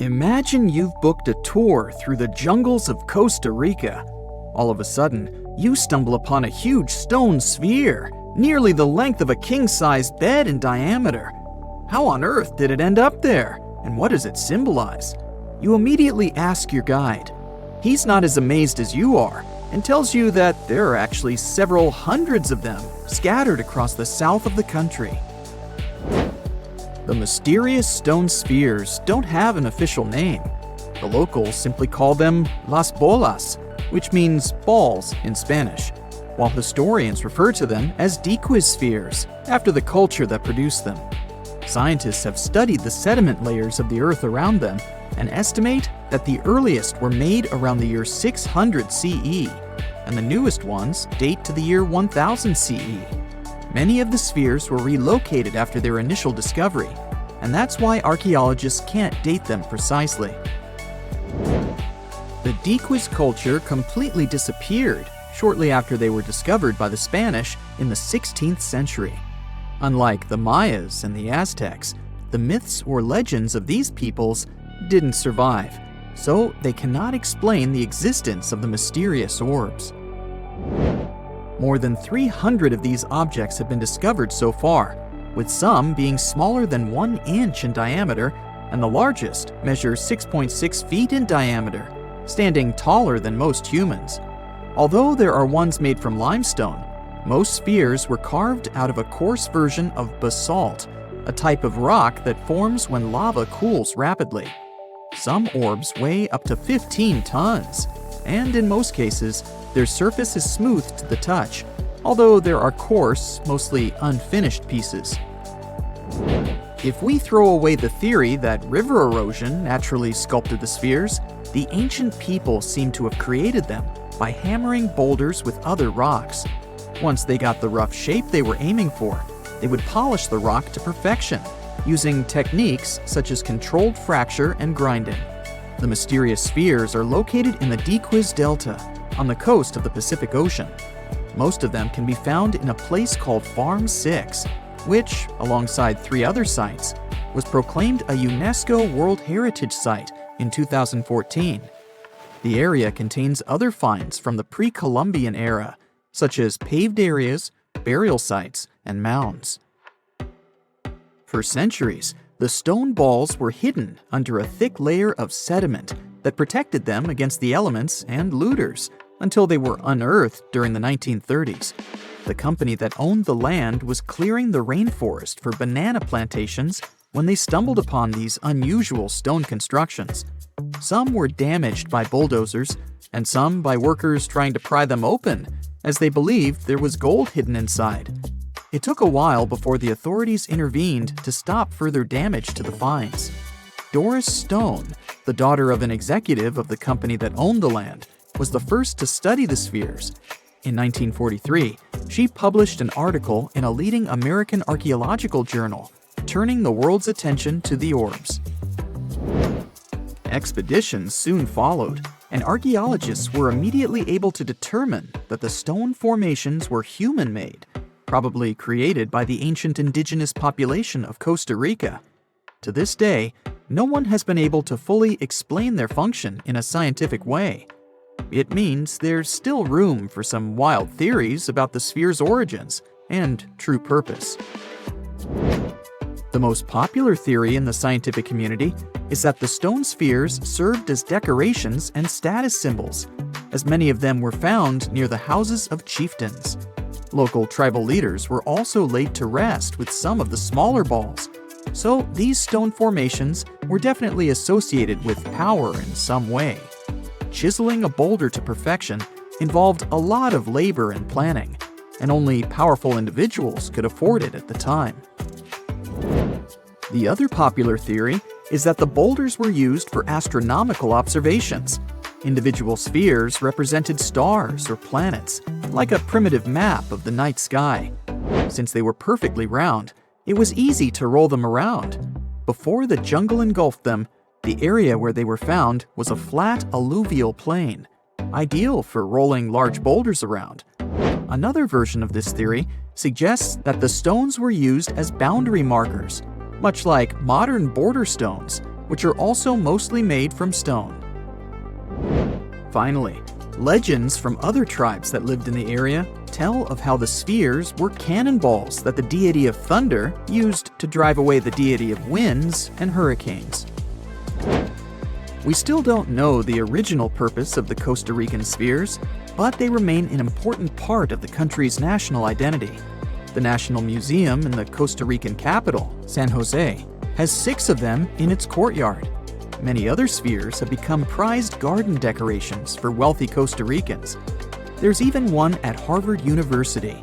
Imagine you've booked a tour through the jungles of Costa Rica. All of a sudden, you stumble upon a huge stone sphere, nearly the length of a king-sized bed in diameter. How on earth did it end up there? And what does it symbolize? You immediately ask your guide. He's not as amazed as you are, and tells you that there are actually several hundreds of them scattered across the south of the country. The mysterious stone spheres don't have an official name. The locals simply call them las bolas, which means balls in Spanish, while historians refer to them as Diquís spheres, after the culture that produced them. Scientists have studied the sediment layers of the earth around them and estimate that the earliest were made around the year 600 CE, and the newest ones date to the year 1000 CE. Many of the spheres were relocated after their initial discovery, and that's why archaeologists can't date them precisely. The Diquís culture completely disappeared shortly after they were discovered by the Spanish in the 16th century. Unlike the Mayas and the Aztecs, the myths or legends of these peoples didn't survive, so they cannot explain the existence of the mysterious orbs. More than 300 of these objects have been discovered so far, with some being smaller than 1 inch in diameter, and the largest measures 6.6 feet in diameter, standing taller than most humans. Although there are ones made from limestone, most spheres were carved out of a coarse version of basalt, a type of rock that forms when lava cools rapidly. Some orbs weigh up to 15 tons, and in most cases, their surface is smooth to the touch, although there are coarse, mostly unfinished pieces. If we throw away the theory that river erosion naturally sculpted the spheres, the ancient people seem to have created them by hammering boulders with other rocks. Once they got the rough shape they were aiming for, they would polish the rock to perfection, using techniques such as controlled fracture and grinding. The mysterious spheres are located in the Diquís Delta, on the coast of the Pacific Ocean. Most of them can be found in a place called Farm 6, which, alongside 3 other sites, was proclaimed a UNESCO World Heritage Site in 2014. The area contains other finds from the pre-Columbian era, such as paved areas, burial sites, and mounds. For centuries, the stone balls were hidden under a thick layer of sediment that protected them against the elements and looters, until they were unearthed during the 1930s. The company that owned the land was clearing the rainforest for banana plantations when they stumbled upon these unusual stone constructions. Some were damaged by bulldozers, and some by workers trying to pry them open, as they believed there was gold hidden inside. It took a while before the authorities intervened to stop further damage to the finds. Doris Stone, the daughter of an executive of the company that owned the land, was the first to study the spheres. In 1943, she published an article in a leading American archaeological journal, turning the world's attention to the orbs. Expeditions soon followed, and archaeologists were immediately able to determine that the stone formations were human-made, probably created by the ancient indigenous population of Costa Rica. To this day, no one has been able to fully explain their function in a scientific way. It means there's still room for some wild theories about the sphere's origins and true purpose. The most popular theory in the scientific community is that the stone spheres served as decorations and status symbols, as many of them were found near the houses of chieftains. Local tribal leaders were also laid to rest with some of the smaller balls, so these stone formations were definitely associated with power in some way. Chiseling a boulder to perfection involved a lot of labor and planning, and only powerful individuals could afford it at the time. The other popular theory is that the boulders were used for astronomical observations. Individual spheres represented stars or planets, like a primitive map of the night sky. Since they were perfectly round, it was easy to roll them around. Before the jungle engulfed them, the area where they were found was a flat alluvial plain, ideal for rolling large boulders around. Another version of this theory suggests that the stones were used as boundary markers, much like modern border stones, which are also mostly made from stone. Finally, legends from other tribes that lived in the area tell of how the spheres were cannonballs that the deity of thunder used to drive away the deity of winds and hurricanes. We still don't know the original purpose of the Costa Rican spheres, but they remain an important part of the country's national identity. The National Museum in the Costa Rican capital, San Jose, has 6 of them in its courtyard. Many other spheres have become prized garden decorations for wealthy Costa Ricans. There's even one at Harvard University.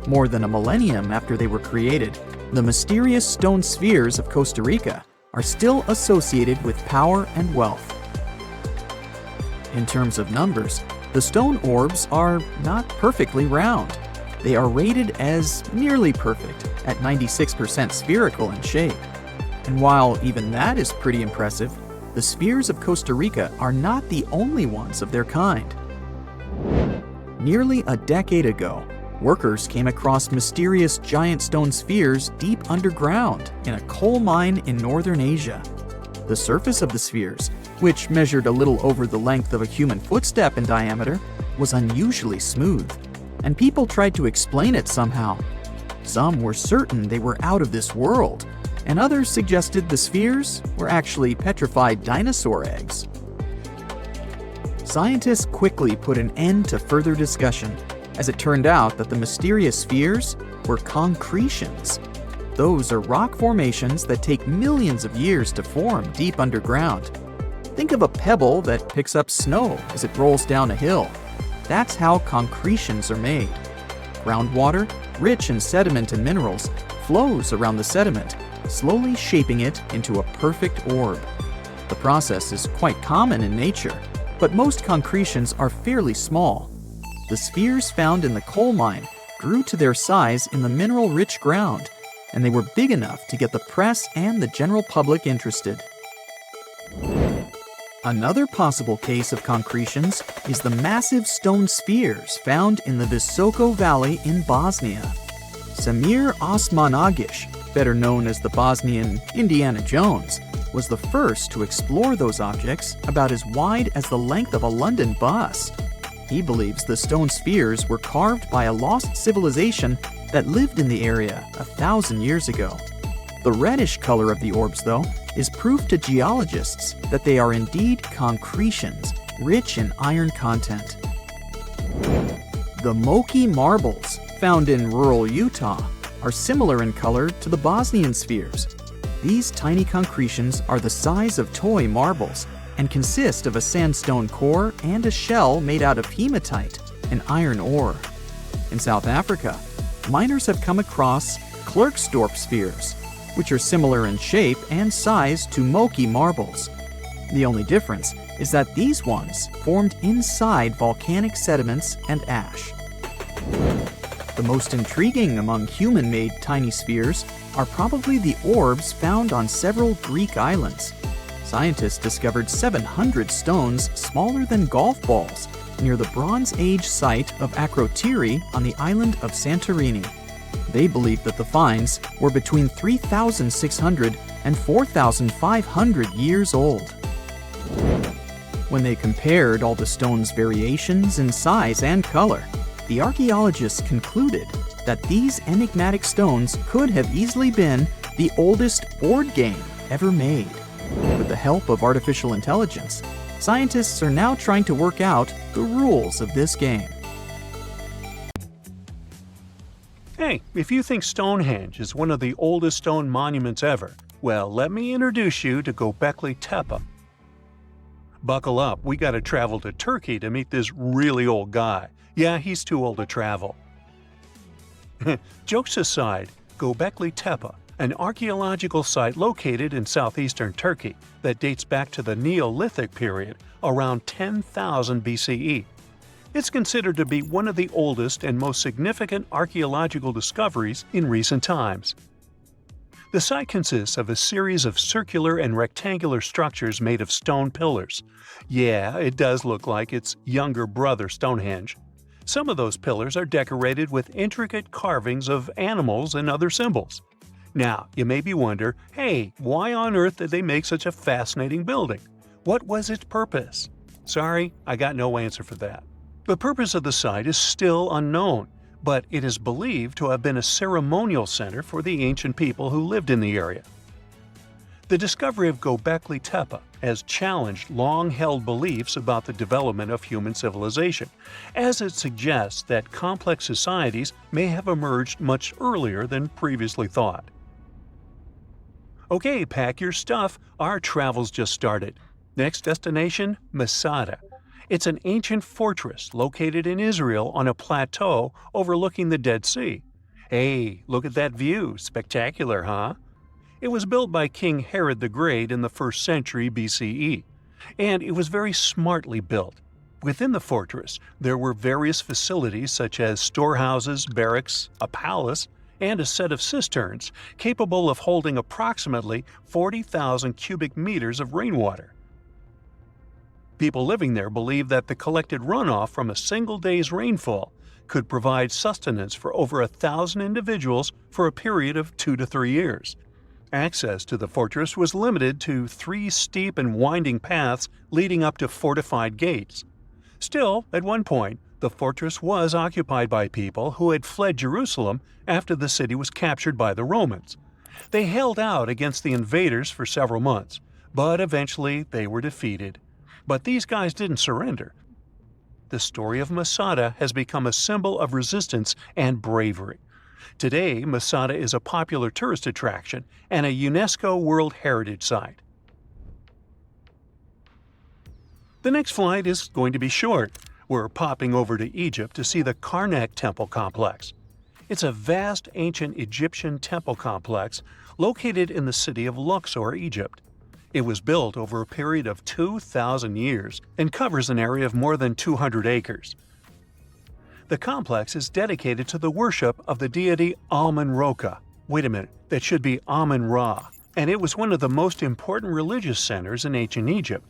More than a millennium after they were created, the mysterious stone spheres of Costa Rica are still associated with power and wealth. In terms of numbers, the stone orbs are not perfectly round. They are rated as nearly perfect at 96% spherical in shape. And while even that is pretty impressive, the spheres of Costa Rica are not the only ones of their kind. Nearly a decade ago, workers came across mysterious giant stone spheres deep underground in a coal mine in northern Asia. The surface of the spheres, which measured a little over the length of a human footstep in diameter, was unusually smooth, and people tried to explain it somehow. Some were certain they were out of this world, and others suggested the spheres were actually petrified dinosaur eggs. Scientists quickly put an end to further discussion, as it turned out that the mysterious spheres were concretions. Those are rock formations that take millions of years to form deep underground. Think of a pebble that picks up snow as it rolls down a hill. That's how concretions are made. Groundwater, rich in sediment and minerals, flows around the sediment, slowly shaping it into a perfect orb. The process is quite common in nature, but most concretions are fairly small. The spheres found in the coal mine grew to their size in the mineral-rich ground, and they were big enough to get the press and the general public interested. Another possible case of concretions is the massive stone spheres found in the Visoko Valley in Bosnia. Samir Osmanagic, better known as the Bosnian Indiana Jones, was the first to explore those objects about as wide as the length of a London bus. He believes the stone spheres were carved by a lost civilization that lived in the area 1,000 years ago. The reddish color of the orbs, though, is proof to geologists that they are indeed concretions, rich in iron content. The Moki marbles, found in rural Utah, are similar in color to the Bosnian spheres. These tiny concretions are the size of toy marbles and consist of a sandstone core and a shell made out of hematite, an iron ore. In South Africa, miners have come across Klerksdorp spheres, which are similar in shape and size to Moki marbles. The only difference is that these ones formed inside volcanic sediments and ash. The most intriguing among human-made tiny spheres are probably the orbs found on several Greek islands. Scientists discovered 700 stones smaller than golf balls near the Bronze Age site of Akrotiri on the island of Santorini. They believe that the finds were between 3,600 and 4,500 years old. When they compared all the stones' variations in size and color, the archaeologists concluded that these enigmatic stones could have easily been the oldest board game ever made. With the help of artificial intelligence, scientists are now trying to work out the rules of this game. Hey, if you think Stonehenge is one of the oldest stone monuments ever, well, let me introduce you to Gobekli Tepe. Buckle up, we gotta travel to Turkey to meet this really old guy. Yeah, he's too old to travel. Jokes aside, Gobekli Tepe, an archaeological site located in southeastern Turkey that dates back to the Neolithic period, around 10,000 BCE. It's considered to be one of the oldest and most significant archaeological discoveries in recent times. The site consists of a series of circular and rectangular structures made of stone pillars. Yeah, it does look like its younger brother Stonehenge. Some of those pillars are decorated with intricate carvings of animals and other symbols. Now, you maybe wonder, hey, why on earth did they make such a fascinating building? What was its purpose? Sorry, I got no answer for that. The purpose of the site is still unknown, but it is believed to have been a ceremonial center for the ancient people who lived in the area. The discovery of Gobekli Tepe has challenged long-held beliefs about the development of human civilization, as it suggests that complex societies may have emerged much earlier than previously thought. Okay, pack your stuff, our travel's just started. Next destination, Masada. It's an ancient fortress located in Israel on a plateau overlooking the Dead Sea. Hey, look at that view, spectacular, huh? It was built by King Herod the Great in the 1st century BCE, and it was very smartly built. Within the fortress, there were various facilities such as storehouses, barracks, a palace, and a set of cisterns capable of holding approximately 40,000 cubic meters of rainwater. People living there believed that the collected runoff from a single day's rainfall could provide sustenance for over 1,000 individuals for a period of 2 to 3 years. Access to the fortress was limited to 3 steep and winding paths leading up to fortified gates. Still, at one point, the fortress was occupied by people who had fled Jerusalem after the city was captured by the Romans. They held out against the invaders for several months, but eventually they were defeated. But these guys didn't surrender. The story of Masada has become a symbol of resistance and bravery. Today, Masada is a popular tourist attraction and a UNESCO World Heritage Site. The next flight is going to be short. We're popping over to Egypt to see the Karnak Temple Complex. It's a vast ancient Egyptian temple complex located in the city of Luxor, Egypt. It was built over a period of 2,000 years and covers an area of more than 200 acres. The complex is dedicated to the worship of the deity Amun-Roka. Wait a minute, that should be Amun-Ra, and it was one of the most important religious centers in ancient Egypt.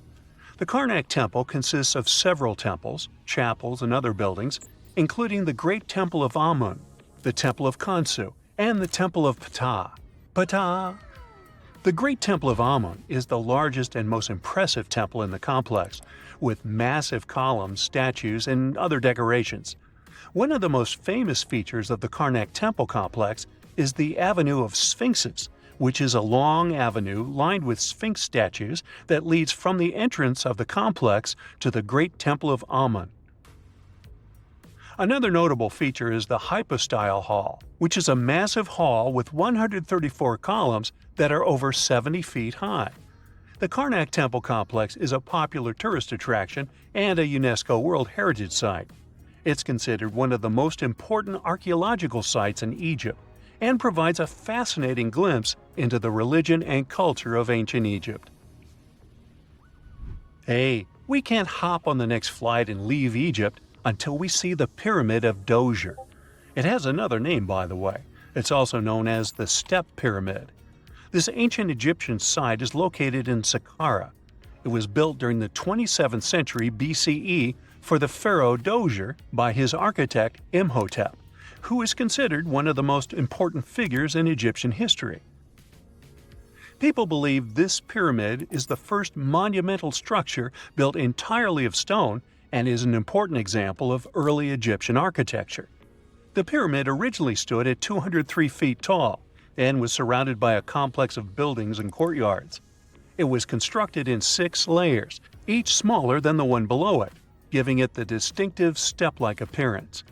The Karnak Temple consists of several temples, chapels, and other buildings, including the Great Temple of Amun, the Temple of Khonsu, and the Temple of Ptah. Ptah! The Great Temple of Amun is the largest and most impressive temple in the complex, with massive columns, statues, and other decorations. One of the most famous features of the Karnak Temple complex is the Avenue of Sphinxes, which is a long avenue lined with Sphinx statues that leads from the entrance of the complex to the Great Temple of Amun. Another notable feature is the Hypostyle Hall, which is a massive hall with 134 columns that are over 70 feet high. The Karnak Temple complex is a popular tourist attraction and a UNESCO World Heritage Site. It's considered one of the most important archaeological sites in Egypt and provides a fascinating glimpse into the religion and culture of ancient Egypt. Hey, we can't hop on the next flight and leave Egypt until we see the Pyramid of Djoser. It has another name, by the way. It's also known as the Step Pyramid. This ancient Egyptian site is located in Saqqara. It was built during the 27th century BCE for the pharaoh Djoser by his architect Imhotep, who is considered one of the most important figures in Egyptian history. People believe this pyramid is the first monumental structure built entirely of stone and is an important example of early Egyptian architecture. The pyramid originally stood at 203 feet tall and was surrounded by a complex of buildings and courtyards. It was constructed in 6 layers, each smaller than the one below it, giving it the distinctive step-like appearance.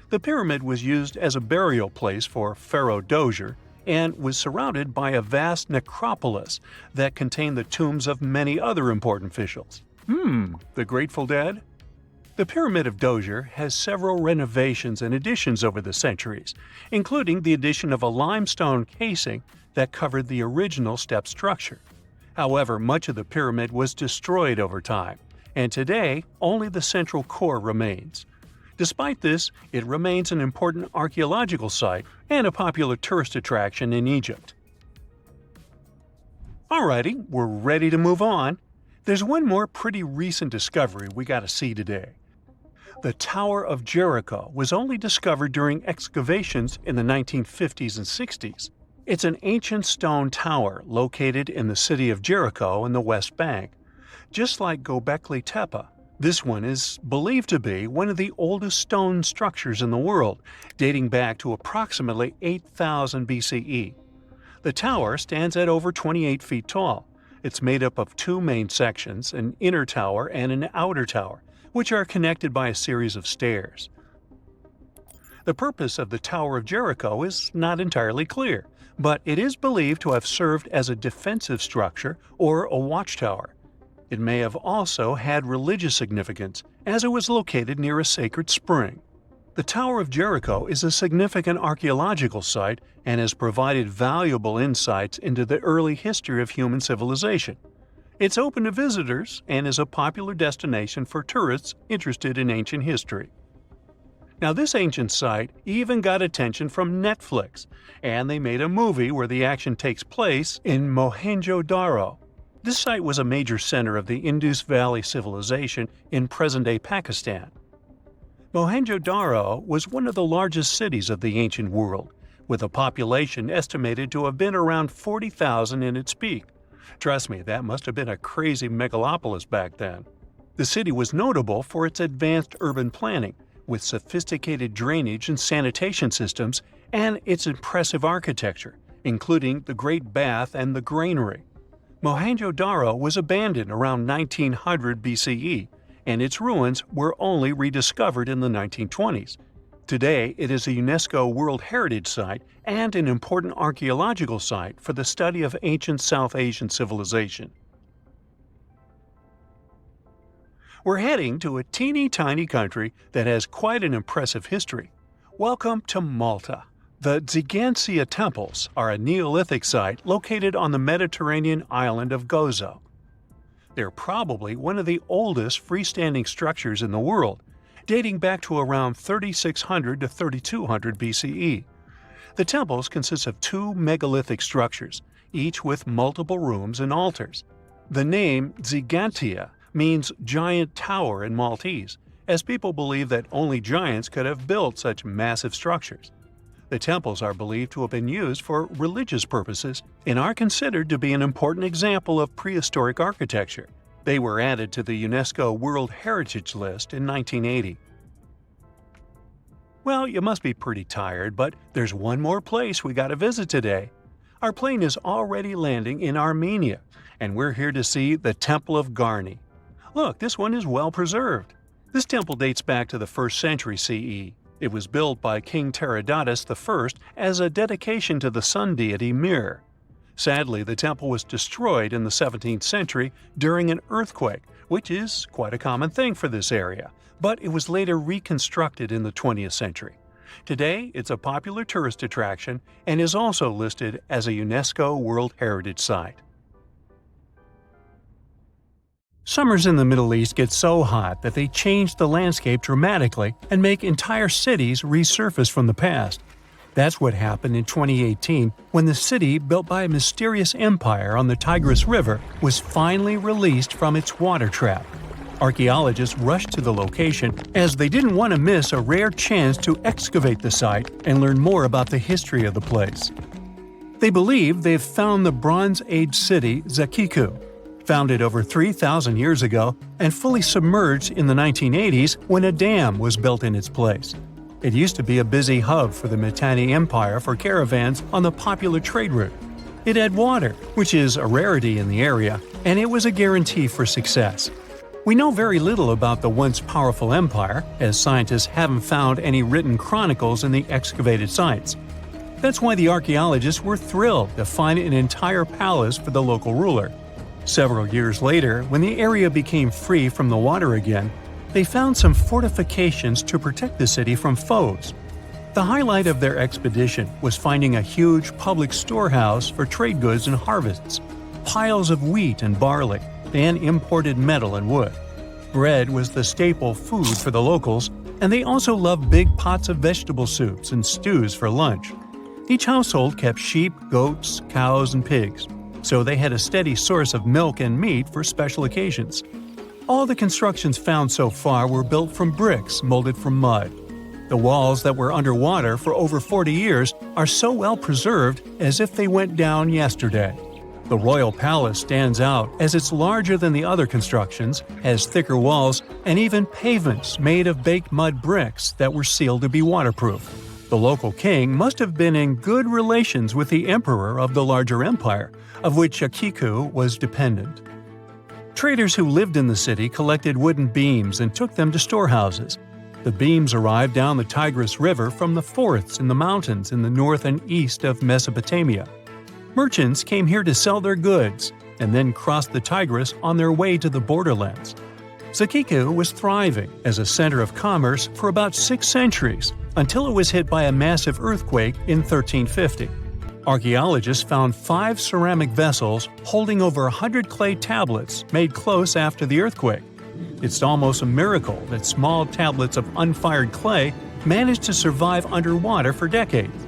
The pyramid was used as a burial place for Pharaoh Djoser and was surrounded by a vast necropolis that contained the tombs of many other important officials. The Grateful Dead? The Pyramid of Djoser has several renovations and additions over the centuries, including the addition of a limestone casing that covered the original step structure. However, much of the pyramid was destroyed over time, and today only the central core remains. Despite this, it remains an important archaeological site and a popular tourist attraction in Egypt. Alrighty, we're ready to move on. There's one more pretty recent discovery we gotta see today. The Tower of Jericho was only discovered during excavations in the 1950s and 60s. It's an ancient stone tower located in the city of Jericho in the West Bank. Just like Gobekli Tepe, this one is believed to be one of the oldest stone structures in the world, dating back to approximately 8000 BCE. The tower stands at over 28 feet tall. It's made up of two main sections, an inner tower and an outer tower, which are connected by a series of stairs. The purpose of the Tower of Jericho is not entirely clear, but it is believed to have served as a defensive structure or a watchtower. It may have also had religious significance, as it was located near a sacred spring. The Tower of Jericho is a significant archaeological site and has provided valuable insights into the early history of human civilization. It's open to visitors and is a popular destination for tourists interested in ancient history. Now, this ancient site even got attention from Netflix, and they made a movie where the action takes place in Mohenjo-Daro. This site was a major center of the Indus Valley civilization in present-day Pakistan. Mohenjo-Daro was one of the largest cities of the ancient world, with a population estimated to have been around 40,000 in its peak. Trust me, that must have been a crazy megalopolis back then. The city was notable for its advanced urban planning, with sophisticated drainage and sanitation systems, and its impressive architecture, including the Great Bath and the Granary. Mohenjo-Daro was abandoned around 1900 BCE, and its ruins were only rediscovered in the 1920s. Today, it is a UNESCO World Heritage Site and an important archaeological site for the study of ancient South Asian civilization. We're heading to a teeny-tiny country that has quite an impressive history. Welcome to Malta. The Xigantia Temples are a Neolithic site located on the Mediterranean island of Gozo. They're probably one of the oldest freestanding structures in the world, dating back to around 3600 to 3200 BCE. The temples consist of two megalithic structures, each with multiple rooms and altars. The name Xigantia means giant tower in Maltese, as people believe that only giants could have built such massive structures. The temples are believed to have been used for religious purposes and are considered to be an important example of prehistoric architecture. They were added to the UNESCO World Heritage List in 1980. Well, you must be pretty tired, but there's one more place we gotta visit today. Our plane is already landing in Armenia, and we're here to see the Temple of Garni. Look, this one is well preserved. This temple dates back to the 1st century CE. It was built by King Tiridates I as a dedication to the sun deity Mir. Sadly, the temple was destroyed in the 17th century during an earthquake, which is quite a common thing for this area, but it was later reconstructed in the 20th century. Today, it's a popular tourist attraction and is also listed as a UNESCO World Heritage Site. Summers in the Middle East get so hot that they change the landscape dramatically and make entire cities resurface from the past. That's what happened in 2018 when the city, built by a mysterious empire on the Tigris River, was finally released from its water trap. Archaeologists rushed to the location as they didn't want to miss a rare chance to excavate the site and learn more about the history of the place. They believe they've found the Bronze Age city Zakiku, founded over 3,000 years ago and fully submerged in the 1980s when a dam was built in its place. It used to be a busy hub for the Mitanni Empire for caravans on the popular trade route. It had water, which is a rarity in the area, and it was a guarantee for success. We know very little about the once powerful empire, as scientists haven't found any written chronicles in the excavated sites. That's why the archaeologists were thrilled to find an entire palace for the local ruler. Several years later, when the area became free from the water again, they found some fortifications to protect the city from foes. The highlight of their expedition was finding a huge public storehouse for trade goods and harvests, piles of wheat and barley, and imported metal and wood. Bread was the staple food for the locals, and they also loved big pots of vegetable soups and stews for lunch. Each household kept sheep, goats, cows, and pigs, so they had a steady source of milk and meat for special occasions. All the constructions found so far were built from bricks molded from mud. The walls that were underwater for over 40 years are so well preserved as if they went down yesterday. The royal palace stands out as it's larger than the other constructions, has thicker walls, and even pavements made of baked mud bricks that were sealed to be waterproof. The local king must have been in good relations with the emperor of the larger empire, of which Zakiku was dependent. Traders who lived in the city collected wooden beams and took them to storehouses. The beams arrived down the Tigris River from the forests in the mountains in the north and east of Mesopotamia. Merchants came here to sell their goods and then crossed the Tigris on their way to the borderlands. Zakiku was thriving as a center of commerce for about 6 centuries until it was hit by a massive earthquake in 1350. Archaeologists found 5 ceramic vessels holding over 100 clay tablets made close after the earthquake. It's almost a miracle that small tablets of unfired clay managed to survive underwater for decades.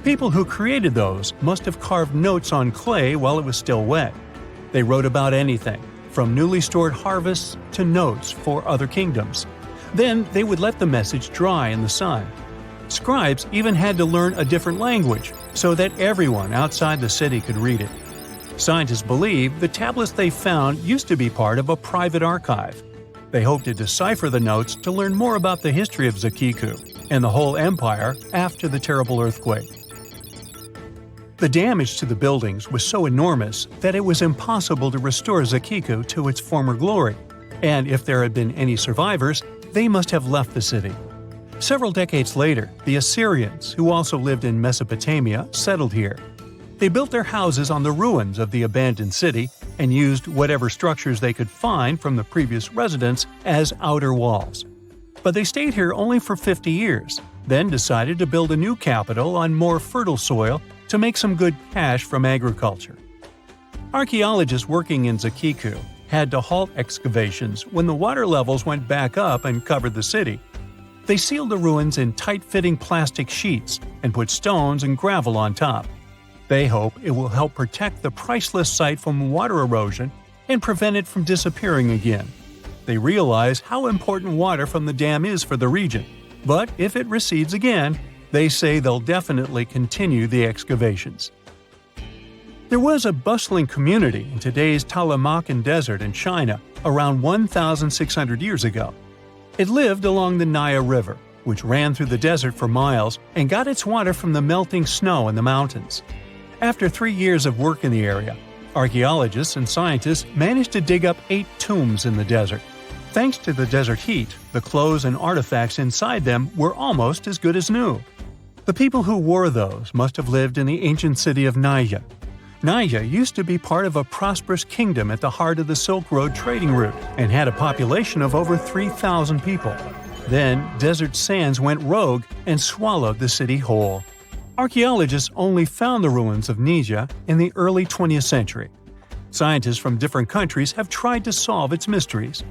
People who created those must have carved notes on clay while it was still wet. They wrote about anything, from newly stored harvests to notes for other kingdoms. Then they would let the message dry in the sun. Scribes even had to learn a different language so that everyone outside the city could read it. Scientists believe the tablets they found used to be part of a private archive. They hope to decipher the notes to learn more about the history of Zakiku and the whole empire after the terrible earthquake. The damage to the buildings was so enormous that it was impossible to restore Zakiku to its former glory, and if there had been any survivors, they must have left the city. Several decades later, the Assyrians, who also lived in Mesopotamia, settled here. They built their houses on the ruins of the abandoned city and used whatever structures they could find from the previous residents as outer walls. But they stayed here only for 50 years, then decided to build a new capital on more fertile soil to make some good cash from agriculture. Archaeologists working in Zakiku had to halt excavations when the water levels went back up and covered the city. They sealed the ruins in tight-fitting plastic sheets and put stones and gravel on top. They hope it will help protect the priceless site from water erosion and prevent it from disappearing again. They realize how important water from the dam is for the region, but if it recedes again, they say they'll definitely continue the excavations. There was a bustling community in today's Taklamakan Desert in China around 1,600 years ago. It lived along the Niihau River, which ran through the desert for miles and got its water from the melting snow in the mountains. After 3 years of work in the area, archaeologists and scientists managed to dig up 8 tombs in the desert. Thanks to the desert heat, the clothes and artifacts inside them were almost as good as new. The people who wore those must have lived in the ancient city of Niihau. Niihau used to be part of a prosperous kingdom at the heart of the Silk Road trading route and had a population of over 3,000 people. Then, desert sands went rogue and swallowed the city whole. Archaeologists only found the ruins of Niihau in the early 20th century. Scientists from different countries have tried to solve its mysteries.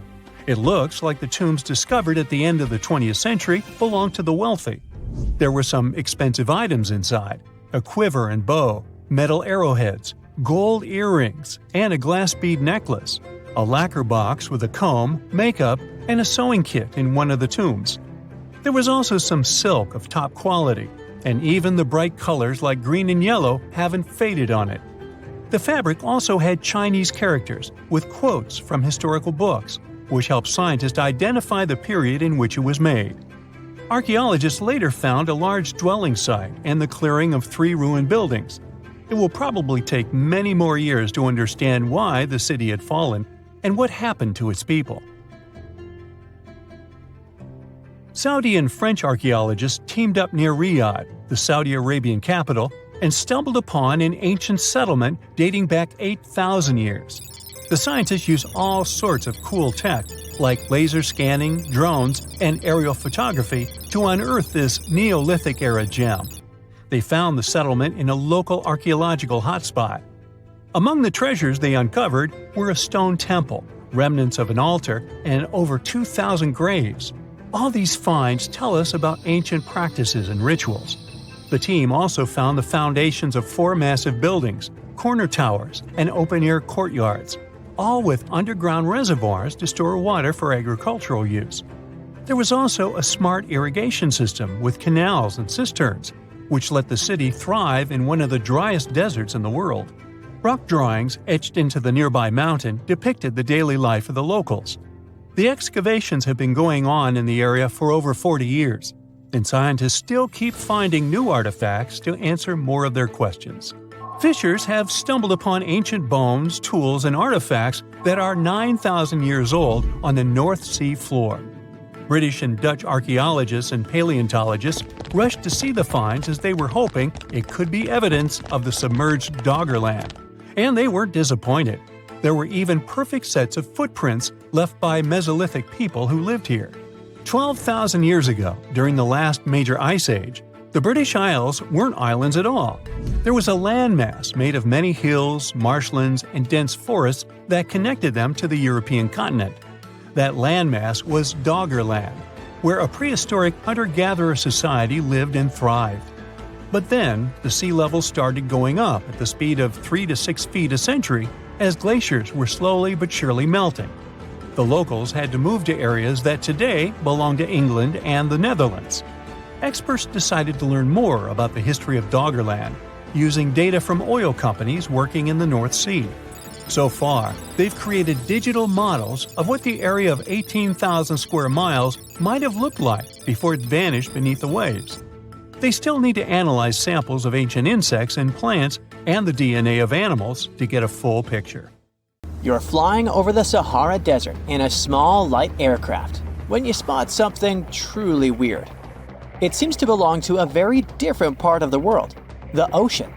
It looks like the tombs discovered at the end of the 20th century belonged to the wealthy. There were some expensive items inside: a quiver and bow, metal arrowheads, gold earrings, and a glass bead necklace, a lacquer box with a comb, makeup, and a sewing kit in one of the tombs. There was also some silk of top quality, and even the bright colors like green and yellow haven't faded on it. The fabric also had Chinese characters with quotes from historical books, which helped scientists identify the period in which it was made. Archaeologists later found a large dwelling site and the clearing of 3 ruined buildings. It will probably take many more years to understand why the city had fallen and what happened to its people. Saudi and French archaeologists teamed up near Riyadh, the Saudi Arabian capital, and stumbled upon an ancient settlement dating back 8,000 years. The scientists used all sorts of cool tech, like laser scanning, drones, and aerial photography, to unearth this Neolithic-era gem. They found the settlement in a local archaeological hotspot. Among the treasures they uncovered were a stone temple, remnants of an altar, and over 2,000 graves. All these finds tell us about ancient practices and rituals. The team also found the foundations of 4 massive buildings, corner towers, and open-air courtyards, all with underground reservoirs to store water for agricultural use. There was also a smart irrigation system with canals and cisterns, which let the city thrive in one of the driest deserts in the world. Rock drawings etched into the nearby mountain depicted the daily life of the locals. The excavations have been going on in the area for over 40 years, and scientists still keep finding new artifacts to answer more of their questions. Fishers have stumbled upon ancient bones, tools, and artifacts that are 9,000 years old on the North Sea floor. British and Dutch archaeologists and paleontologists rushed to see the finds as they were hoping it could be evidence of the submerged Doggerland. And they weren't disappointed. There were even perfect sets of footprints left by Mesolithic people who lived here. 12,000 years ago, during the last major ice age, the British Isles weren't islands at all. There was a landmass made of many hills, marshlands, and dense forests that connected them to the European continent. That landmass was Doggerland, where a prehistoric hunter-gatherer society lived and thrived. But then, the sea level started going up at the speed of 3 to 6 feet a century as glaciers were slowly but surely melting. The locals had to move to areas that today belong to England and the Netherlands. Experts decided to learn more about the history of Doggerland, using data from oil companies working in the North Sea. So far, they've created digital models of what the area of 18,000 square miles might have looked like before it vanished beneath the waves. They still need to analyze samples of ancient insects and plants and the DNA of animals to get a full picture. You're flying over the Sahara Desert in a small, light aircraft when you spot something truly weird. It seems to belong to a very different part of the world, the ocean.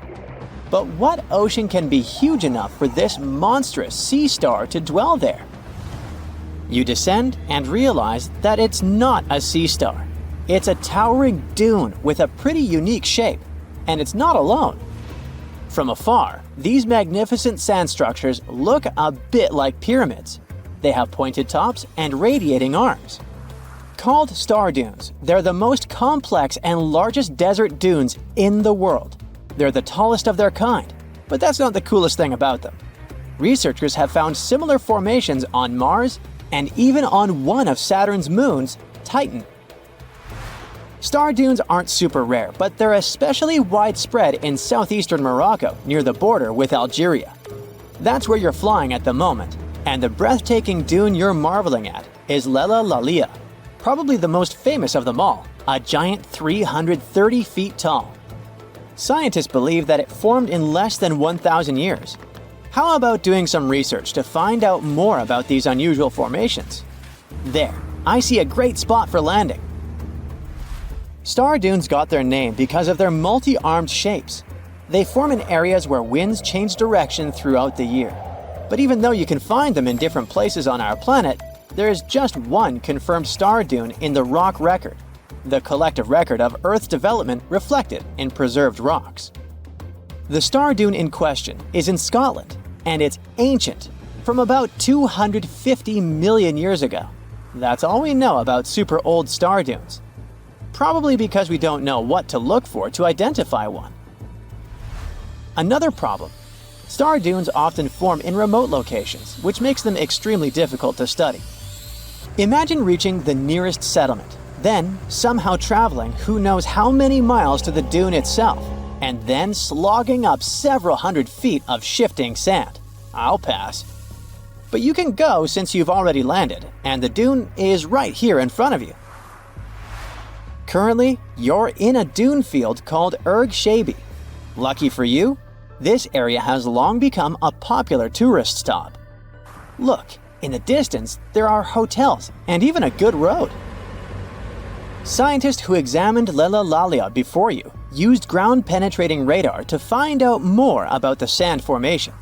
But what ocean can be huge enough for this monstrous sea star to dwell there? You descend and realize that it's not a sea star. It's a towering dune with a pretty unique shape, and it's not alone. From afar, these magnificent sand structures look a bit like pyramids. They have pointed tops and radiating arms. Called star dunes, they're the most complex and largest desert dunes in the world. They're the tallest of their kind, but that's not the coolest thing about them. Researchers have found similar formations on Mars and even on one of Saturn's moons, Titan. Star dunes aren't super rare, but they're especially widespread in southeastern Morocco near the border with Algeria. That's where you're flying at the moment, and the breathtaking dune you're marveling at is Lella Lalia, probably the most famous of them all, a giant 330 feet tall. Scientists believe that it formed in less than 1,000 years. How about doing some research to find out more about these unusual formations? There, I see a great spot for landing. Star dunes got their name because of their multi-armed shapes. They form in areas where winds change direction throughout the year. But even though you can find them in different places on our planet, there is just one confirmed star dune in the rock record, the collective record of Earth's development reflected in preserved rocks. The star dune in question is in Scotland, and it's ancient, from about 250 million years ago. That's all we know about super old star dunes. Probably because we don't know what to look for to identify one. Another problem: star dunes often form in remote locations, which makes them extremely difficult to study. Imagine reaching the nearest settlement, then somehow traveling who knows how many miles to the dune itself, and then slogging up several hundred feet of shifting sand. I'll pass. But you can go since you've already landed, and the dune is right here in front of you. Currently, you're in a dune field called Erdstall. Lucky for you, this area has long become a popular tourist stop. Look, in the distance, there are hotels and even a good road. Scientists who examined Lella Lalia before you used ground-penetrating radar to find out more about the sand formation.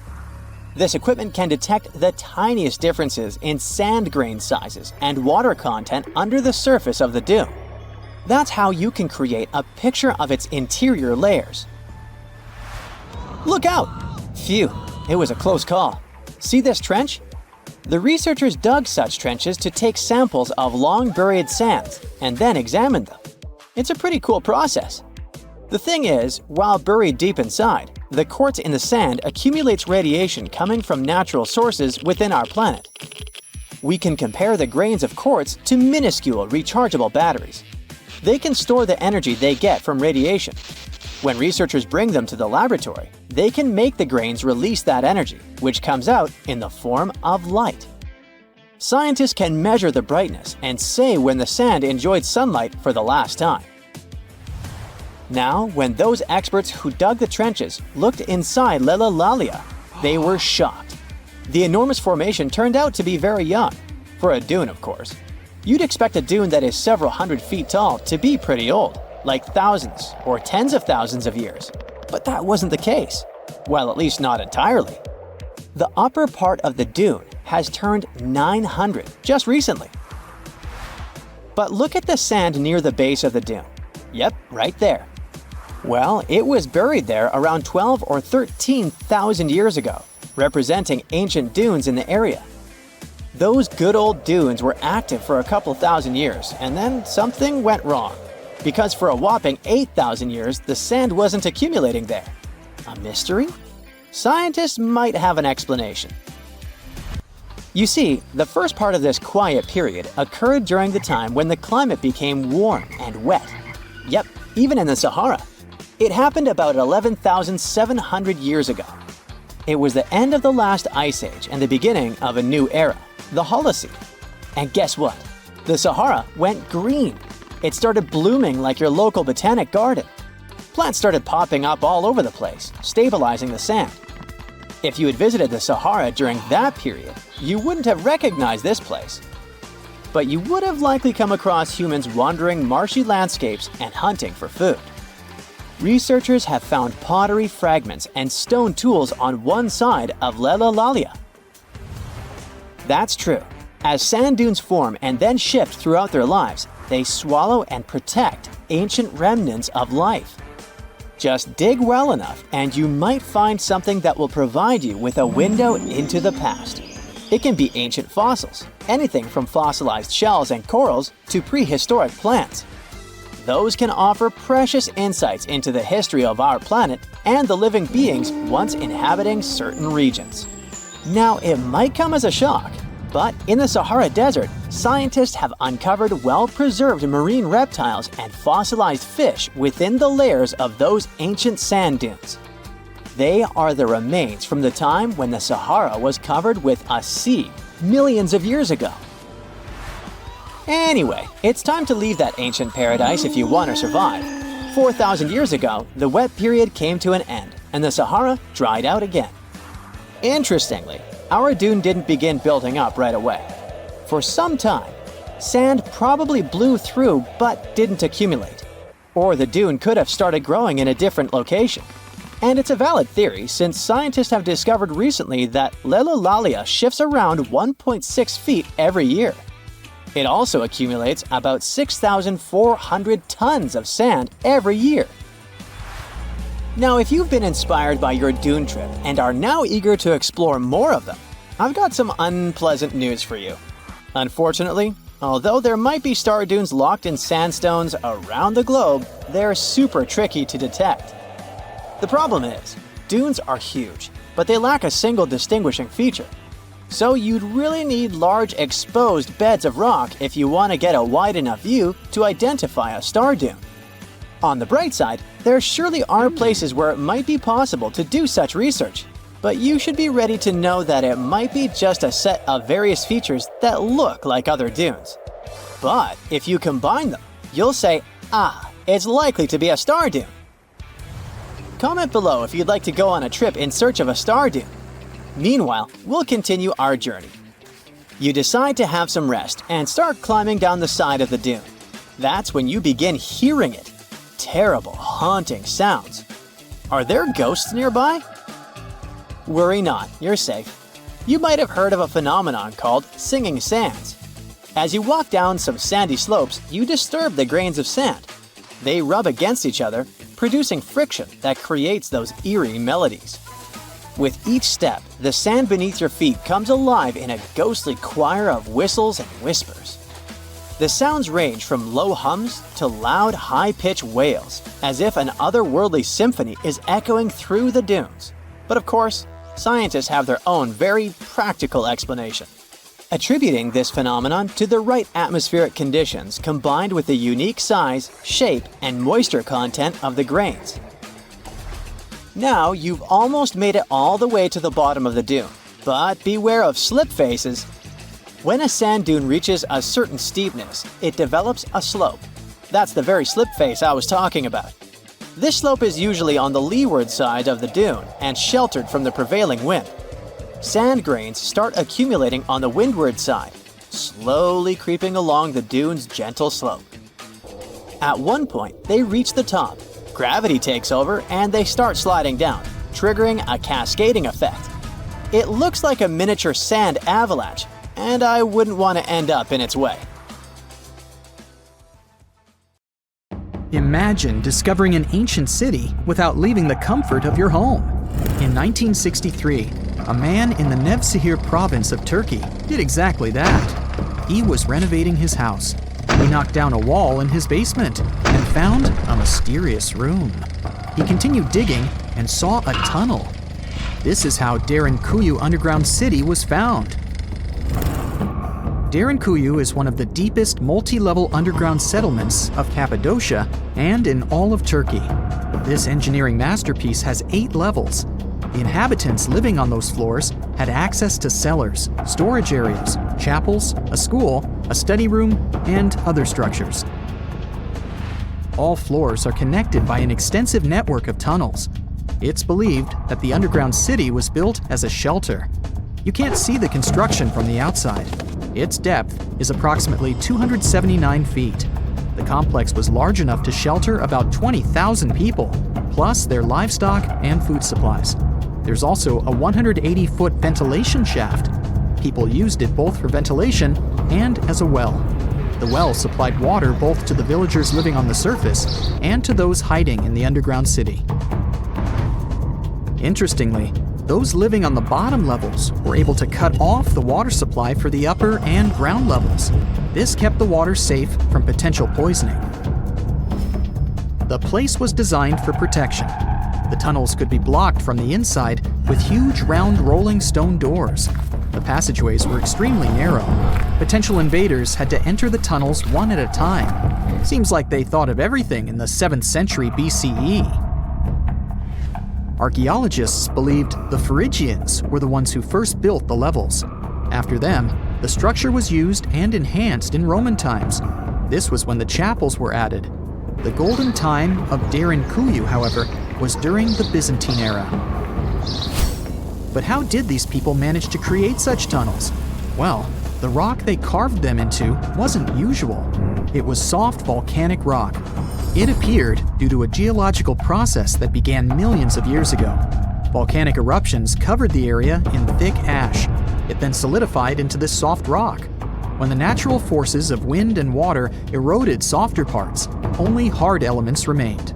This equipment can detect the tiniest differences in sand grain sizes and water content under the surface of the dune. That's how you can create a picture of its interior layers. Look out! Phew, it was a close call. See this trench? The researchers dug such trenches to take samples of long-buried sands and then examine them. It's a pretty cool process. The thing is, while buried deep inside, the quartz in the sand accumulates radiation coming from natural sources within our planet. we can compare the grains of quartz to minuscule rechargeable batteries. They can store the energy they get from radiation. When researchers bring them to the laboratory, they can make the grains release that energy, which comes out in the form of light. Scientists can measure the brightness and say when the sand enjoyed sunlight for the last time. Now, when those experts who dug the trenches looked inside Lothal, they were shocked. The enormous formation turned out to be very young, for a dune, of course. You'd expect a dune that is several hundred feet tall to be pretty old, like thousands or tens of thousands of years. But that wasn't the case. Well, at least not entirely. The upper part of the dune has turned 900 just recently. But look at the sand near the base of the dune. Yep, right there. Well, it was buried there around 12 or 13,000 years ago, representing ancient dunes in the area. Those good old dunes were active for a couple thousand years, and then something went wrong. Because for a whopping 8,000 years, the sand wasn't accumulating there. A mystery? Scientists might have an explanation. You see, the first part of this quiet period occurred during the time when the climate became warm and wet. Yep, even in the Sahara. It happened about 11,700 years ago. It was the end of the last ice age and the beginning of a new era, the Holocene. And guess what? The Sahara went green. It started blooming like your local botanic garden. Plants started popping up all over the place, stabilizing the sand. If you had visited the Sahara during that period, you wouldn't have recognized this place. But you would have likely come across humans wandering marshy landscapes and hunting for food. Researchers have found pottery fragments and stone tools on one side of Lothal. That's true. As sand dunes form and then shift throughout their lives, they swallow and protect ancient remnants of life. Just dig well enough and you might find something that will provide you with a window into the past. It can be ancient fossils, anything from fossilized shells and corals to prehistoric plants. Those can offer precious insights into the history of our planet and the living beings once inhabiting certain regions. Now, it might come as a shock, but in the Sahara Desert, scientists have uncovered well-preserved marine reptiles and fossilized fish within the layers of those ancient sand dunes. They are the remains from the time when the Sahara was covered with a sea millions of years ago. Anyway, it's time to leave that ancient paradise if you want to survive. 4,000 years ago, the wet period came to an end, and the Sahara dried out again. Interestingly, our dune didn't begin building up right away. For some time, sand probably blew through but didn't accumulate. Or the dune could have started growing in a different location. And it's a valid theory since scientists have discovered recently that Lothal shifts around 1.6 feet every year. It also accumulates about 6,400 tons of sand every year. Now, if you've been inspired by your dune trip and are now eager to explore more of them, I've got some unpleasant news for you. Unfortunately, although there might be star dunes locked in sandstones around the globe, they're super tricky to detect. The problem is, dunes are huge, but they lack a single distinguishing feature. So you'd really need large exposed beds of rock if you want to get a wide enough view to identify a star dune. On the bright side, there surely are places where it might be possible to do such research, but you should be ready to know that it might be just a set of various features that look like other dunes. But if you combine them, you'll say, it's likely to be a star dune. Comment below if you'd like to go on a trip in search of a star dune. Meanwhile, we'll continue our journey. You decide to have some rest and start climbing down the side of the dune. That's when you begin hearing it. Terrible, haunting sounds. Are there ghosts nearby? Worry not, you're safe. You might have heard of a phenomenon called singing sands. As you walk down some sandy slopes, you disturb the grains of sand. They rub against each other, producing friction that creates those eerie melodies. With each step, the sand beneath your feet comes alive in a ghostly choir of whistles and whispers. The sounds range from low hums to loud, high-pitched wails, as if an otherworldly symphony is echoing through the dunes. But of course, scientists have their own very practical explanation. attributing this phenomenon to the right atmospheric conditions combined with the unique size, shape, and moisture content of the grains. Now you've almost made it all the way to the bottom of the dune, but beware of slip faces. When a sand dune reaches a certain steepness, it develops a slope. That's the very slip face I was talking about. This slope is usually on the leeward side of the dune and sheltered from the prevailing wind. Sand grains start accumulating on the windward side, slowly creeping along the dune's gentle slope. At one point, they reach the top. Gravity takes over and they start sliding down, triggering a cascading effect. It looks like a miniature sand avalanche, and I wouldn't want to end up in its way. Imagine discovering an ancient city without leaving the comfort of your home. In 1963, a man in the Nevşehir province of Turkey did exactly that. He was renovating his house. He knocked down a wall in his basement and found a mysterious room. He continued digging and saw a tunnel. This is how Derinkuyu underground city was found. Derinkuyu is one of the deepest multi-level underground settlements of Cappadocia and in all of Turkey. This engineering masterpiece has 8 levels. The inhabitants living on those floors had access to cellars, storage areas, chapels, a school, a study room, and other structures. All floors are connected by an extensive network of tunnels. It's believed that the underground city was built as a shelter. You can't see the construction from the outside. Its depth is approximately 279 feet. The complex was large enough to shelter about 20,000 people, plus their livestock and food supplies. There's also a 180-foot ventilation shaft. People used it both for ventilation and as a well. The well supplied water both to the villagers living on the surface and to those hiding in the underground city. Interestingly, those living on the bottom levels were able to cut off the water supply for the upper and ground levels. This kept the water safe from potential poisoning. The place was designed for protection. The tunnels could be blocked from the inside with huge round rolling stone doors. The passageways were extremely narrow. Potential invaders had to enter the tunnels one at a time. Seems like they thought of everything in the 7th century BCE. Archaeologists believed the Phrygians were the ones who first built the levels. After them, the structure was used and enhanced in Roman times. This was when the chapels were added. The golden time of Derinkuyu, however, was during the Byzantine era. But how did these people manage to create such tunnels? Well, the rock they carved them into wasn't usual. It was soft volcanic rock. It appeared due to a geological process that began millions of years ago. Volcanic eruptions covered the area in thick ash. It then solidified into this soft rock. When the natural forces of wind and water eroded softer parts, only hard elements remained.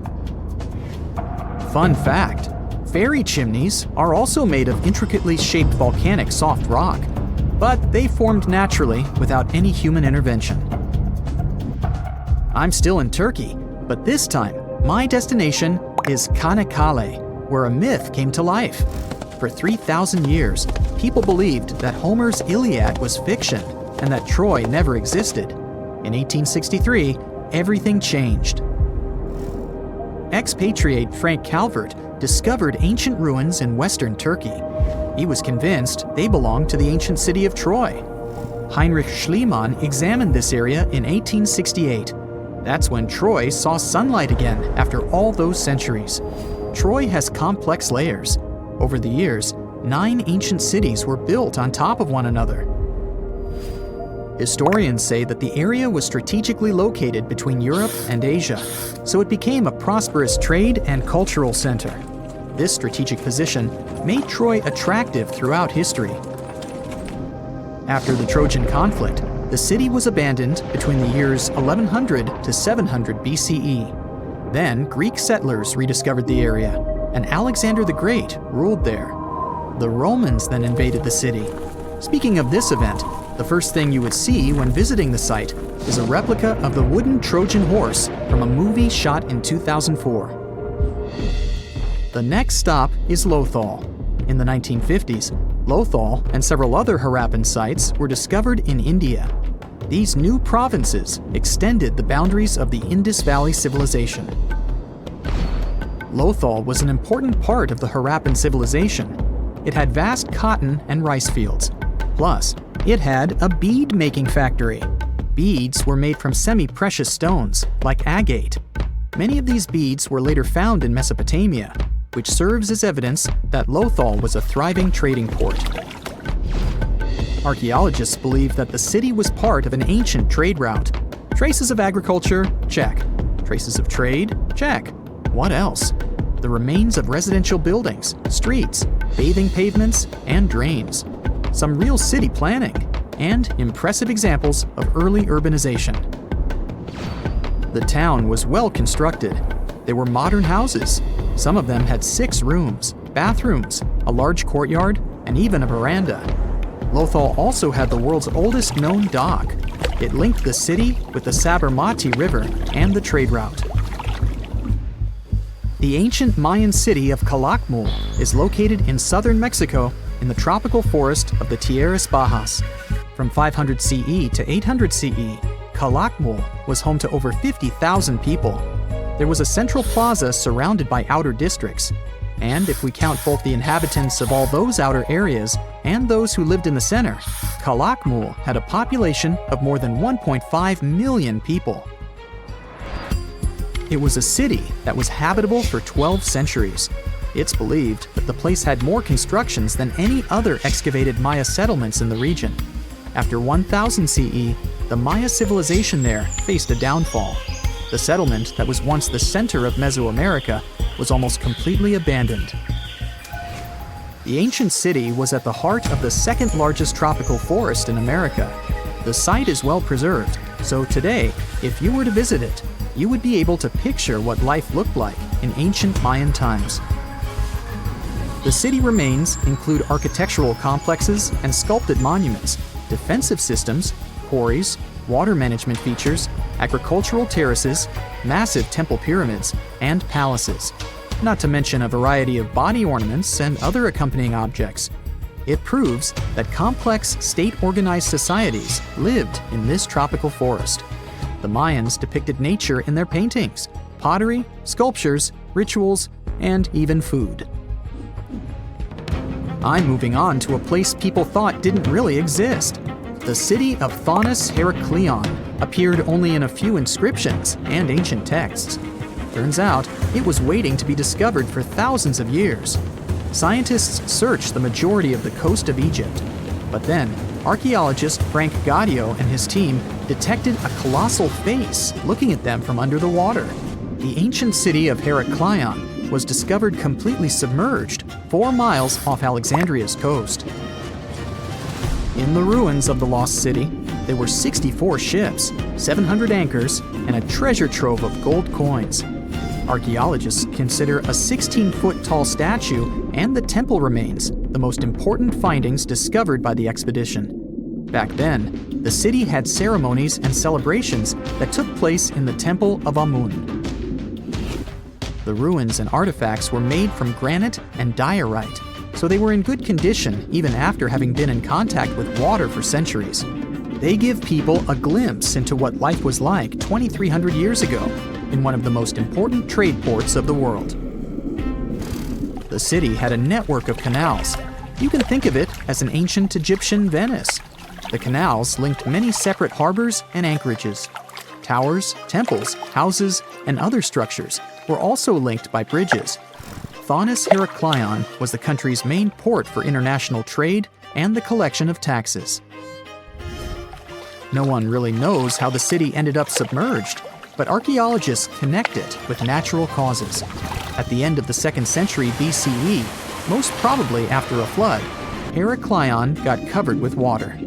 Fun fact, fairy chimneys are also made of intricately shaped volcanic soft rock, but they formed naturally without any human intervention. I'm still in Turkey, but this time, my destination is Çanakkale, where a myth came to life. For 3,000 years, people believed that Homer's Iliad was fiction and that Troy never existed. In 1863, everything changed. Expatriate Frank Calvert discovered ancient ruins in western Turkey. He was convinced they belonged to the ancient city of Troy. Heinrich Schliemann examined this area in 1868. That's when Troy saw sunlight again after all those centuries. Troy has complex layers. Over the years, 9 ancient cities were built on top of one another. Historians say that the area was strategically located between Europe and Asia, so it became a prosperous trade and cultural center. This strategic position made Troy attractive throughout history. After the Trojan conflict, the city was abandoned between the years 1100 to 700 BCE. Then Greek settlers rediscovered the area, and Alexander the Great ruled there. The Romans then invaded the city. Speaking of this event, the first thing you would see when visiting the site is a replica of the wooden Trojan horse from a movie shot in 2004. The next stop is Lothal. In the 1950s, Lothal and several other Harappan sites were discovered in India. These new provinces extended the boundaries of the Indus Valley civilization. Lothal was an important part of the Harappan civilization. It had vast cotton and rice fields. Plus, it had a bead-making factory. Beads were made from semi-precious stones, like agate. Many of these beads were later found in Mesopotamia, which serves as evidence that Lothal was a thriving trading port. Archaeologists believe that the city was part of an ancient trade route. Traces of agriculture? Check. Traces of trade? Check. What else? The remains of residential buildings, streets, bathing pavements, and drains. Some real city planning, and impressive examples of early urbanization. The town was well constructed. There were modern houses. Some of them had 6 rooms, bathrooms, a large courtyard, and even a veranda. Lothal also had the world's oldest known dock. It linked the city with the Sabarmati River and the trade route. The ancient Mayan city of Kalakmul is located in southern Mexico in the tropical forest of the Tierras Bajas. From 500 CE to 800 CE, Kalakmul was home to over 50,000 people. There was a central plaza surrounded by outer districts. And if we count both the inhabitants of all those outer areas and those who lived in the center, Kalakmul had a population of more than 1.5 million people. It was a city that was habitable for 12 centuries. It's believed that the place had more constructions than any other excavated Maya settlements in the region. After 1000 CE, the Maya civilization there faced a downfall. The settlement that was once the center of Mesoamerica was almost completely abandoned. The ancient city was at the heart of the second largest tropical forest in America. The site is well preserved, so today, if you were to visit it, you would be able to picture what life looked like in ancient Mayan times. The city remains include architectural complexes and sculpted monuments, defensive systems, quarries, water management features, agricultural terraces, massive temple pyramids, and palaces, not to mention a variety of body ornaments and other accompanying objects. It proves that complex state-organized societies lived in this tropical forest. The Mayans depicted nature in their paintings, pottery, sculptures, rituals, and even food. I'm moving on to a place people thought didn't really exist. The city of Heracleion appeared only in a few inscriptions and ancient texts. Turns out, it was waiting to be discovered for thousands of years. Scientists searched the majority of the coast of Egypt. But then, archaeologist Frank Gaudio and his team detected a colossal face looking at them from under the water. The ancient city of Heracleion was discovered completely submerged 4 miles off Alexandria's coast. In the ruins of the lost city, there were 64 ships, 700 anchors, and a treasure trove of gold coins. Archaeologists consider a 16-foot tall statue and the temple remains the most important findings discovered by the expedition. Back then, the city had ceremonies and celebrations that took place in the Temple of Amun. The ruins and artifacts were made from granite and diorite, so they were in good condition even after having been in contact with water for centuries. They give people a glimpse into what life was like 2,300 years ago in one of the most important trade ports of the world. The city had a network of canals. You can think of it as an ancient Egyptian Venice. The canals linked many separate harbors and anchorages. Towers, temples, houses, and other structures were also linked by bridges. Heracleion was the country's main port for international trade and the collection of taxes. No one really knows how the city ended up submerged, but archaeologists connect it with natural causes. At the end of the 2nd century BCE, most probably after a flood, Heracleion got covered with water.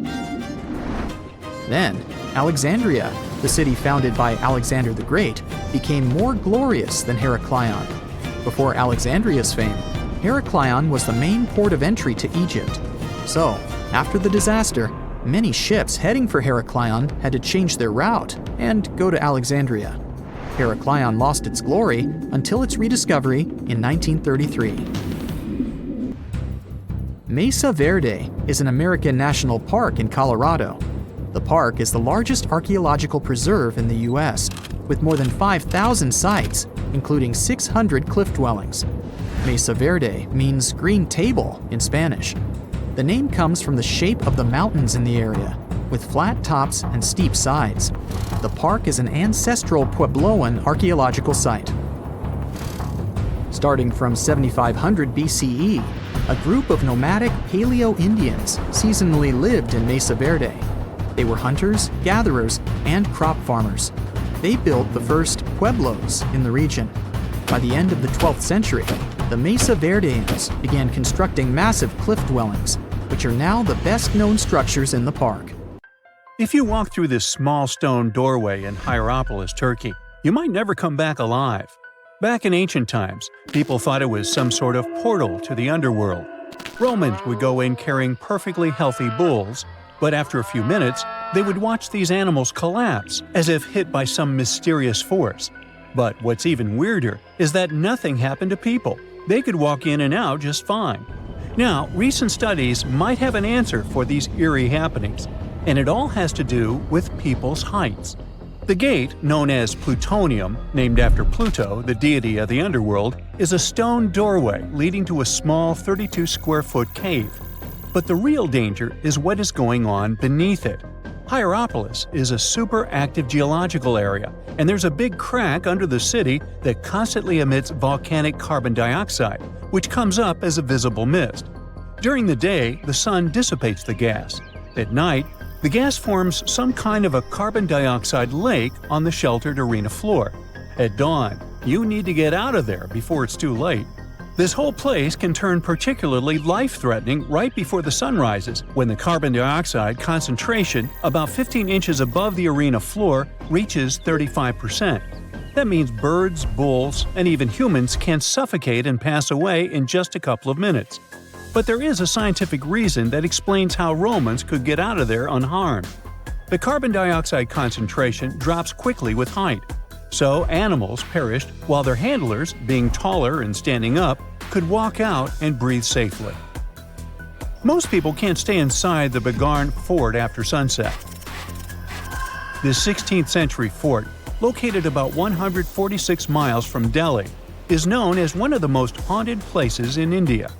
Then, Alexandria, the city founded by Alexander the Great, became more glorious than Heracleion. Before Alexandria's fame, Heracleion was the main port of entry to Egypt. So, after the disaster, many ships heading for Heracleion had to change their route and go to Alexandria. Heracleion lost its glory until its rediscovery in 1933. Mesa Verde is an American national park in Colorado. The park is the largest archaeological preserve in the U.S., with more than 5,000 sites, including 600 cliff dwellings. Mesa Verde means green table in Spanish. The name comes from the shape of the mountains in the area, with flat tops and steep sides. The park is an ancestral Puebloan archaeological site. Starting from 7500 BCE, a group of nomadic Paleo-Indians seasonally lived in Mesa Verde. They were hunters, gatherers, and crop farmers. They built the first pueblos in the region. By the end of the 12th century, the Mesa Verdeans began constructing massive cliff dwellings, which are now the best-known structures in the park. If you walk through this small stone doorway in Hierapolis, Turkey, you might never come back alive. Back in ancient times, people thought it was some sort of portal to the underworld. Romans would go in carrying perfectly healthy bulls, but after a few minutes, they would watch these animals collapse as if hit by some mysterious force. But what's even weirder is that nothing happened to people. They could walk in and out just fine. Now, recent studies might have an answer for these eerie happenings, and it all has to do with people's heights. The gate, known as Plutonium, named after Pluto, the deity of the underworld, is a stone doorway leading to a small 32-square-foot cave. But the real danger is what is going on beneath it. Hierapolis is a super active geological area, and there's a big crack under the city that constantly emits volcanic carbon dioxide, which comes up as a visible mist. During the day, the sun dissipates the gas. At night, the gas forms some kind of a carbon dioxide lake on the sheltered arena floor. At dawn, you need to get out of there before it's too late. This whole place can turn particularly life-threatening right before the sun rises, when the carbon dioxide concentration, about 15 inches above the arena floor, reaches 35%. That means birds, bulls, and even humans can suffocate and pass away in just a couple of minutes. But there is a scientific reason that explains how Romans could get out of there unharmed. The carbon dioxide concentration drops quickly with height. So animals perished while their handlers, being taller and standing up, could walk out and breathe safely. Most people can't stay inside the Bagarn fort after sunset. This 16th century fort, located about 146 miles from Delhi, is known as one of the most haunted places in India.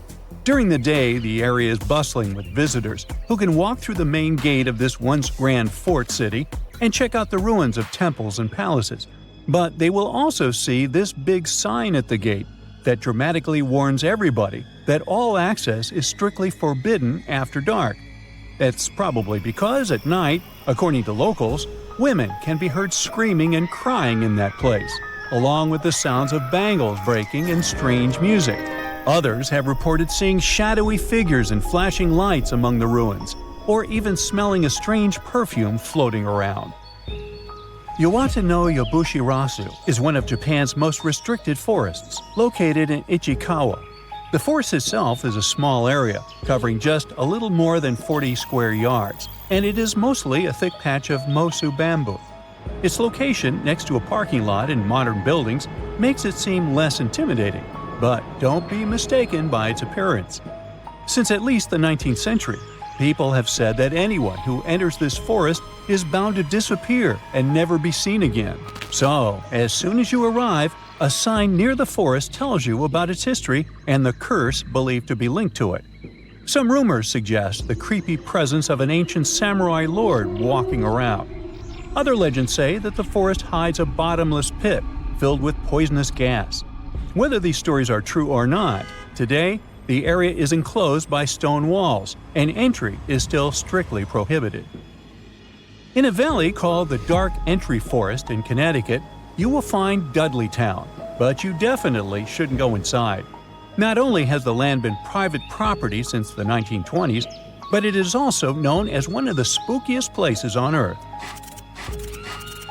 During the day, the area is bustling with visitors who can walk through the main gate of this once grand fort city and check out the ruins of temples and palaces. But they will also see this big sign at the gate that dramatically warns everybody that all access is strictly forbidden after dark. That's probably because at night, according to locals, women can be heard screaming and crying in that place, along with the sounds of bangles breaking and strange music. Others have reported seeing shadowy figures and flashing lights among the ruins, or even smelling a strange perfume floating around. Yawata-no-Yabushirasu is one of Japan's most restricted forests, located in Ichikawa. The forest itself is a small area, covering just a little more than 40 square yards, and it is mostly a thick patch of mosu bamboo. Its location next to a parking lot and modern buildings makes it seem less intimidating, but don't be mistaken by its appearance. Since at least the 19th century, people have said that anyone who enters this forest is bound to disappear and never be seen again. So, as soon as you arrive, a sign near the forest tells you about its history and the curse believed to be linked to it. Some rumors suggest the creepy presence of an ancient samurai lord walking around. Other legends say that the forest hides a bottomless pit filled with poisonous gas. Whether these stories are true or not, today, the area is enclosed by stone walls, and entry is still strictly prohibited. In a valley called the Dark Entry Forest in Connecticut, you will find Dudleytown, but you definitely shouldn't go inside. Not only has the land been private property since the 1920s, but it is also known as one of the spookiest places on Earth.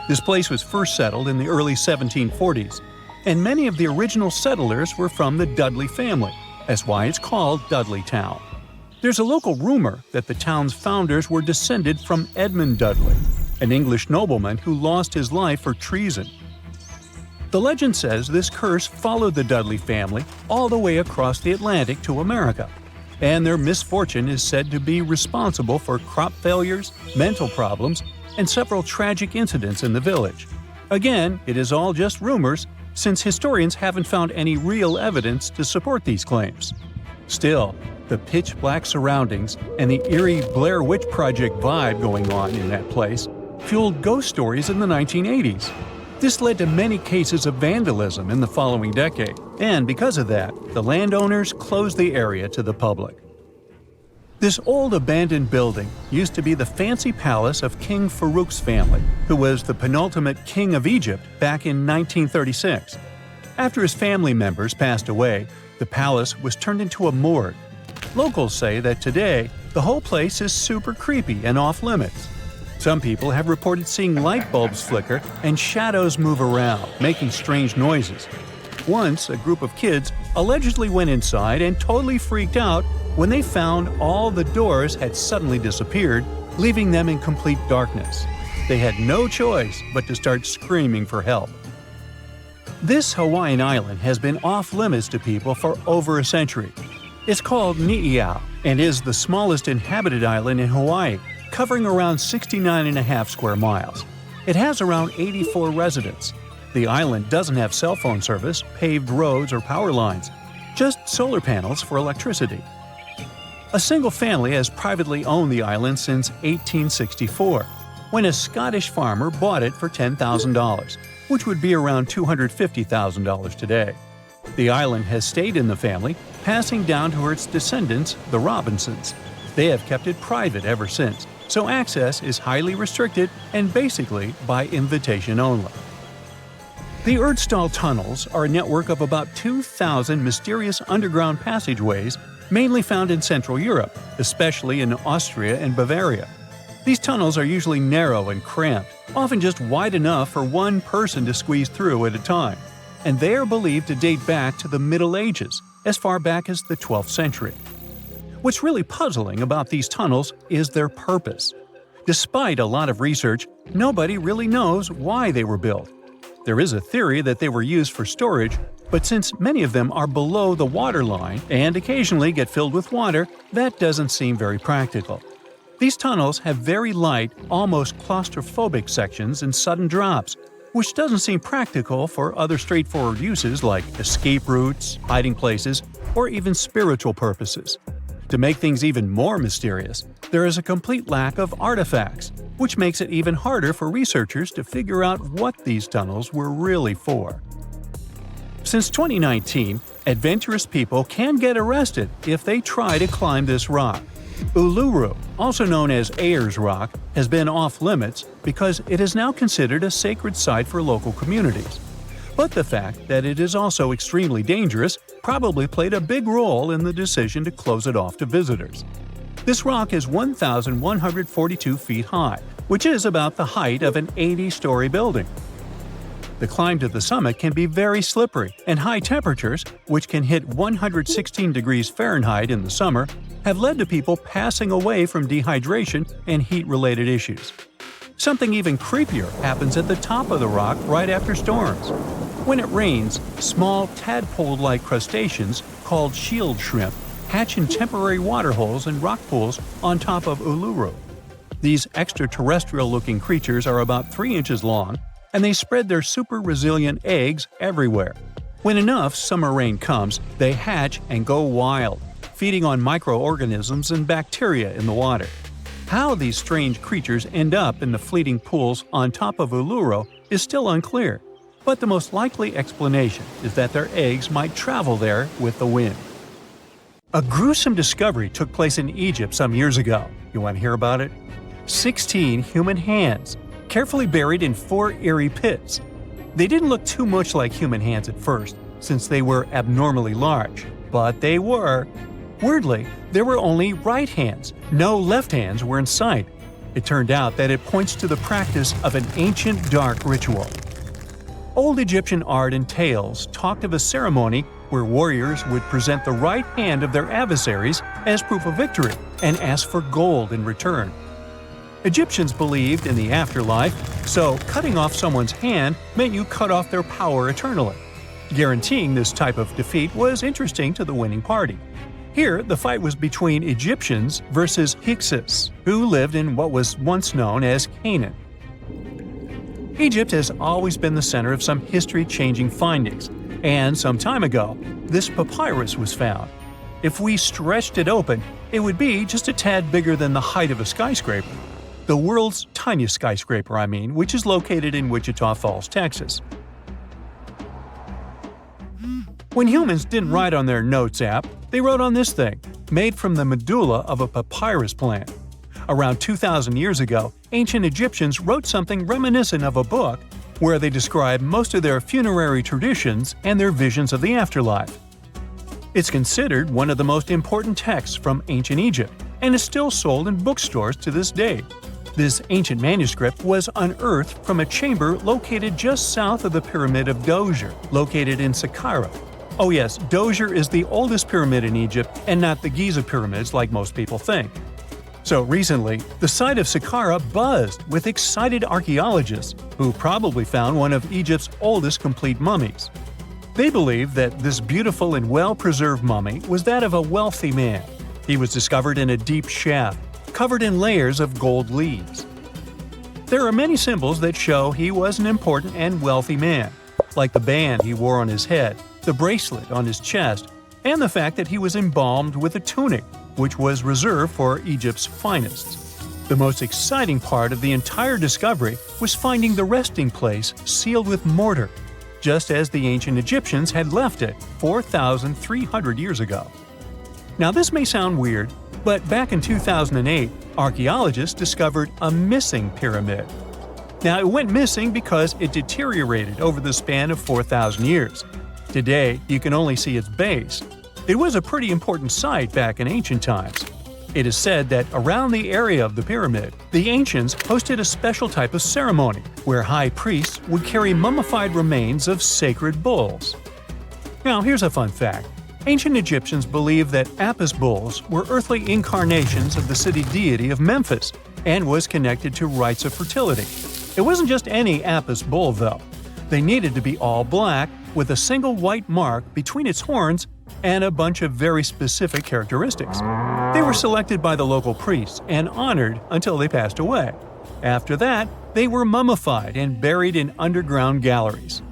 This place was first settled in the early 1740s, and many of the original settlers were from the Dudley family. That's why it's called Dudleytown. There's a local rumor that the town's founders were descended from Edmund Dudley, an English nobleman who lost his life for treason. The legend says this curse followed the Dudley family all the way across the Atlantic to America. and their misfortune is said to be responsible for crop failures, mental problems, and several tragic incidents in the village. Again, it is all just rumors, since historians haven't found any real evidence to support these claims. Still, the pitch-black surroundings and the eerie Blair Witch Project vibe going on in that place fueled ghost stories in the 1980s. This led to many cases of vandalism in the following decade, and because of that, the landowners closed the area to the public. This old abandoned building used to be the fancy palace of King Farouk's family, who was the penultimate king of Egypt back in 1936. After his family members passed away, the palace was turned into a morgue. Locals say that today, the whole place is super creepy and off-limits. Some people have reported seeing light bulbs flicker and shadows move around, making strange noises. Once, a group of kids allegedly went inside and totally freaked out when they found all the doors had suddenly disappeared, leaving them in complete darkness. They had no choice but to start screaming for help. This Hawaiian island has been off-limits to people for over a century. It's called Niihau and is the smallest inhabited island in Hawaii, covering around 69.5 square miles. It has around 84 residents. The island doesn't have cell phone service, paved roads, or power lines, just solar panels for electricity. A single family has privately owned the island since 1864, when a Scottish farmer bought it for $10,000, which would be around $250,000 today. The island has stayed in the family, passing down to its descendants, the Robinsons. They have kept it private ever since, so access is highly restricted and basically by invitation only. The Erdstall tunnels are a network of about 2,000 mysterious underground passageways mainly found in Central Europe, especially in Austria and Bavaria. These tunnels are usually narrow and cramped, often just wide enough for one person to squeeze through at a time, and they are believed to date back to the Middle Ages, as far back as the 12th century. What's really puzzling about these tunnels is their purpose. Despite a lot of research, nobody really knows why they were built. There is a theory that they were used for storage, but since many of them are below the waterline and occasionally get filled with water, that doesn't seem very practical. These tunnels have very light, almost claustrophobic sections and sudden drops, which doesn't seem practical for other straightforward uses like escape routes, hiding places, or even spiritual purposes. To make things even more mysterious, there is a complete lack of artifacts, which makes it even harder for researchers to figure out what these tunnels were really for. Since 2019, adventurous people can get arrested if they try to climb this rock. Uluru, also known as Ayers Rock, has been off-limits because it is now considered a sacred site for local communities. But the fact that it is also extremely dangerous probably played a big role in the decision to close it off to visitors. This rock is 1,142 feet high, which is about the height of an 80-story building. The climb to the summit can be very slippery, and high temperatures, which can hit 116 degrees Fahrenheit in the summer, have led to people passing away from dehydration and heat-related issues. Something even creepier happens at the top of the rock right after storms. When it rains, small tadpole-like crustaceans called shield shrimp hatch in temporary waterholes and rock pools on top of Uluru. These extraterrestrial-looking creatures are about 3 inches long, and they spread their super-resilient eggs everywhere. When enough summer rain comes, they hatch and go wild, feeding on microorganisms and bacteria in the water. How these strange creatures end up in the fleeting pools on top of Uluru is still unclear, but the most likely explanation is that their eggs might travel there with the wind. A gruesome discovery took place in Egypt some years ago. You want to hear about it? 16 human hands, carefully buried in 4 eerie pits. They didn't look too much like human hands at first, since they were abnormally large, but they were. Weirdly, there were only right hands. No left hands were in sight. It turned out that it points to the practice of an ancient dark ritual. Old Egyptian art and tales talked of a ceremony where warriors would present the right hand of their adversaries as proof of victory and ask for gold in return. Egyptians believed in the afterlife, so cutting off someone's hand meant you cut off their power eternally. Guaranteeing this type of defeat was interesting to the winning party. Here, the fight was between Egyptians versus Hyksos, who lived in what was once known as Canaan. Egypt has always been the center of some history-changing findings, and some time ago, this papyrus was found. If we stretched it open, it would be just a tad bigger than the height of a skyscraper. The world's tiniest skyscraper, which is located in Wichita Falls, Texas. When humans didn't write on their Notes app, they wrote on this thing, made from the medulla of a papyrus plant. Around 2,000 years ago, ancient Egyptians wrote something reminiscent of a book where they describe most of their funerary traditions and their visions of the afterlife. It's considered one of the most important texts from ancient Egypt and is still sold in bookstores to this day. This ancient manuscript was unearthed from a chamber located just south of the Pyramid of Djoser, located in Saqqara. Oh yes, Djoser is the oldest pyramid in Egypt and not the Giza pyramids like most people think. So recently, the site of Saqqara buzzed with excited archaeologists who probably found one of Egypt's oldest complete mummies. They believe that this beautiful and well-preserved mummy was that of a wealthy man. He was discovered in a deep shaft, covered in layers of gold leaves. There are many symbols that show he was an important and wealthy man, like the band he wore on his head, the bracelet on his chest, and the fact that he was embalmed with a tunic, which was reserved for Egypt's finest. The most exciting part of the entire discovery was finding the resting place sealed with mortar, just as the ancient Egyptians had left it 4,300 years ago. Now this may sound weird, but back in 2008, archaeologists discovered a missing pyramid. Now it went missing because it deteriorated over the span of 4,000 years. Today, you can only see its base. It was a pretty important site back in ancient times. It is said that around the area of the pyramid, the ancients hosted a special type of ceremony where high priests would carry mummified remains of sacred bulls. Now here's a fun fact. Ancient Egyptians believed that Apis bulls were earthly incarnations of the city deity of Memphis and was connected to rites of fertility. It wasn't just any Apis bull though. They needed to be all black with a single white mark between its horns and a bunch of very specific characteristics. They were selected by the local priests and honored until they passed away. After that, they were mummified and buried in underground galleries.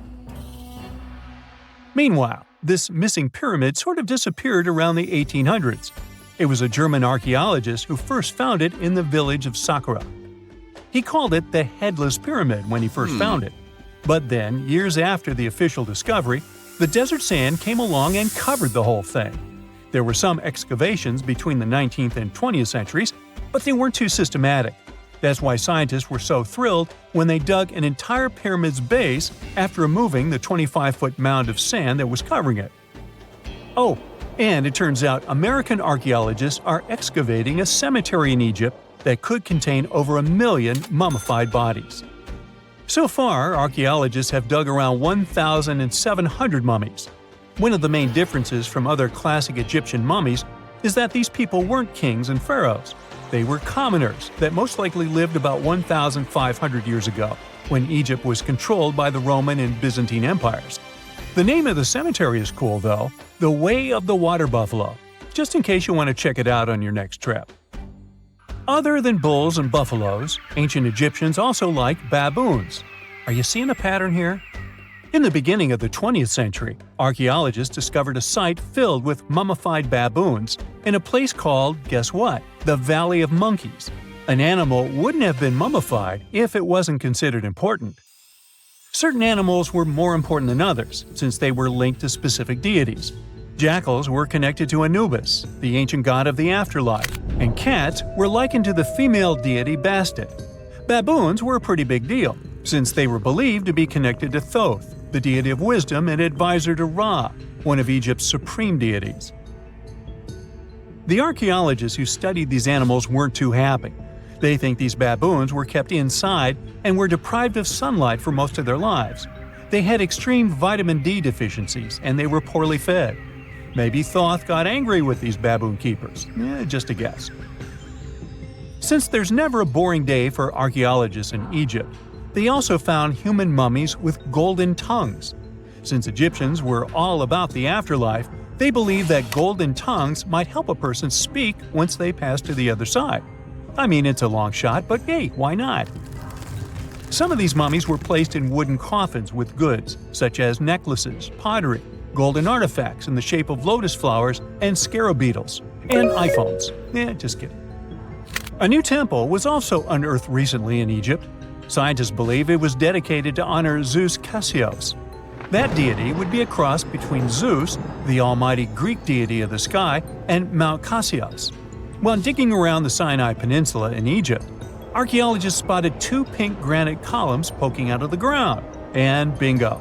Meanwhile, this missing pyramid sort of disappeared around the 1800s. It was a German archaeologist who first found it in the village of Saqqara. He called it the Headless Pyramid when he first found it. But then, years after the official discovery, the desert sand came along and covered the whole thing. There were some excavations between the 19th and 20th centuries, but they weren't too systematic. That's why scientists were so thrilled when they dug an entire pyramid's base after removing the 25-foot mound of sand that was covering it. Oh, and it turns out American archaeologists are excavating a cemetery in Egypt that could contain over 1 million mummified bodies. So far, archaeologists have dug around 1,700 mummies. One of the main differences from other classic Egyptian mummies is that these people weren't kings and pharaohs. They were commoners that most likely lived about 1,500 years ago, when Egypt was controlled by the Roman and Byzantine empires. The name of the cemetery is cool though, the Way of the Water Buffalo, just in case you want to check it out on your next trip. Other than bulls and buffaloes, ancient Egyptians also liked baboons. Are you seeing a pattern here? In the beginning of the 20th century, archaeologists discovered a site filled with mummified baboons in a place called, guess what? The Valley of Monkeys. An animal wouldn't have been mummified if it wasn't considered important. Certain animals were more important than others, since they were linked to specific deities. Jackals were connected to Anubis, the ancient god of the afterlife, and cats were likened to the female deity Bastet. Baboons were a pretty big deal, since they were believed to be connected to Thoth, the deity of wisdom and advisor to Ra, one of Egypt's supreme deities. The archaeologists who studied these animals weren't too happy. They think these baboons were kept inside and were deprived of sunlight for most of their lives. They had extreme vitamin D deficiencies and they were poorly fed. Maybe Thoth got angry with these baboon keepers. Just a guess. Since there's never a boring day for archaeologists in Egypt, they also found human mummies with golden tongues. Since Egyptians were all about the afterlife, They believe that golden tongues might help a person speak once they pass to the other side. I mean, it's a long shot, but hey, why not? Some of these mummies were placed in wooden coffins with goods, such as necklaces, pottery, golden artifacts in the shape of lotus flowers and scarab beetles, and iPhones. Just kidding. A new temple was also unearthed recently in Egypt. Scientists believe it was dedicated to honor Zeus Cassios. That deity would be a cross between Zeus, the almighty Greek deity of the sky, and Mount Cassios. While digging around the Sinai Peninsula in Egypt, archaeologists spotted 2 pink granite columns poking out of the ground, and bingo.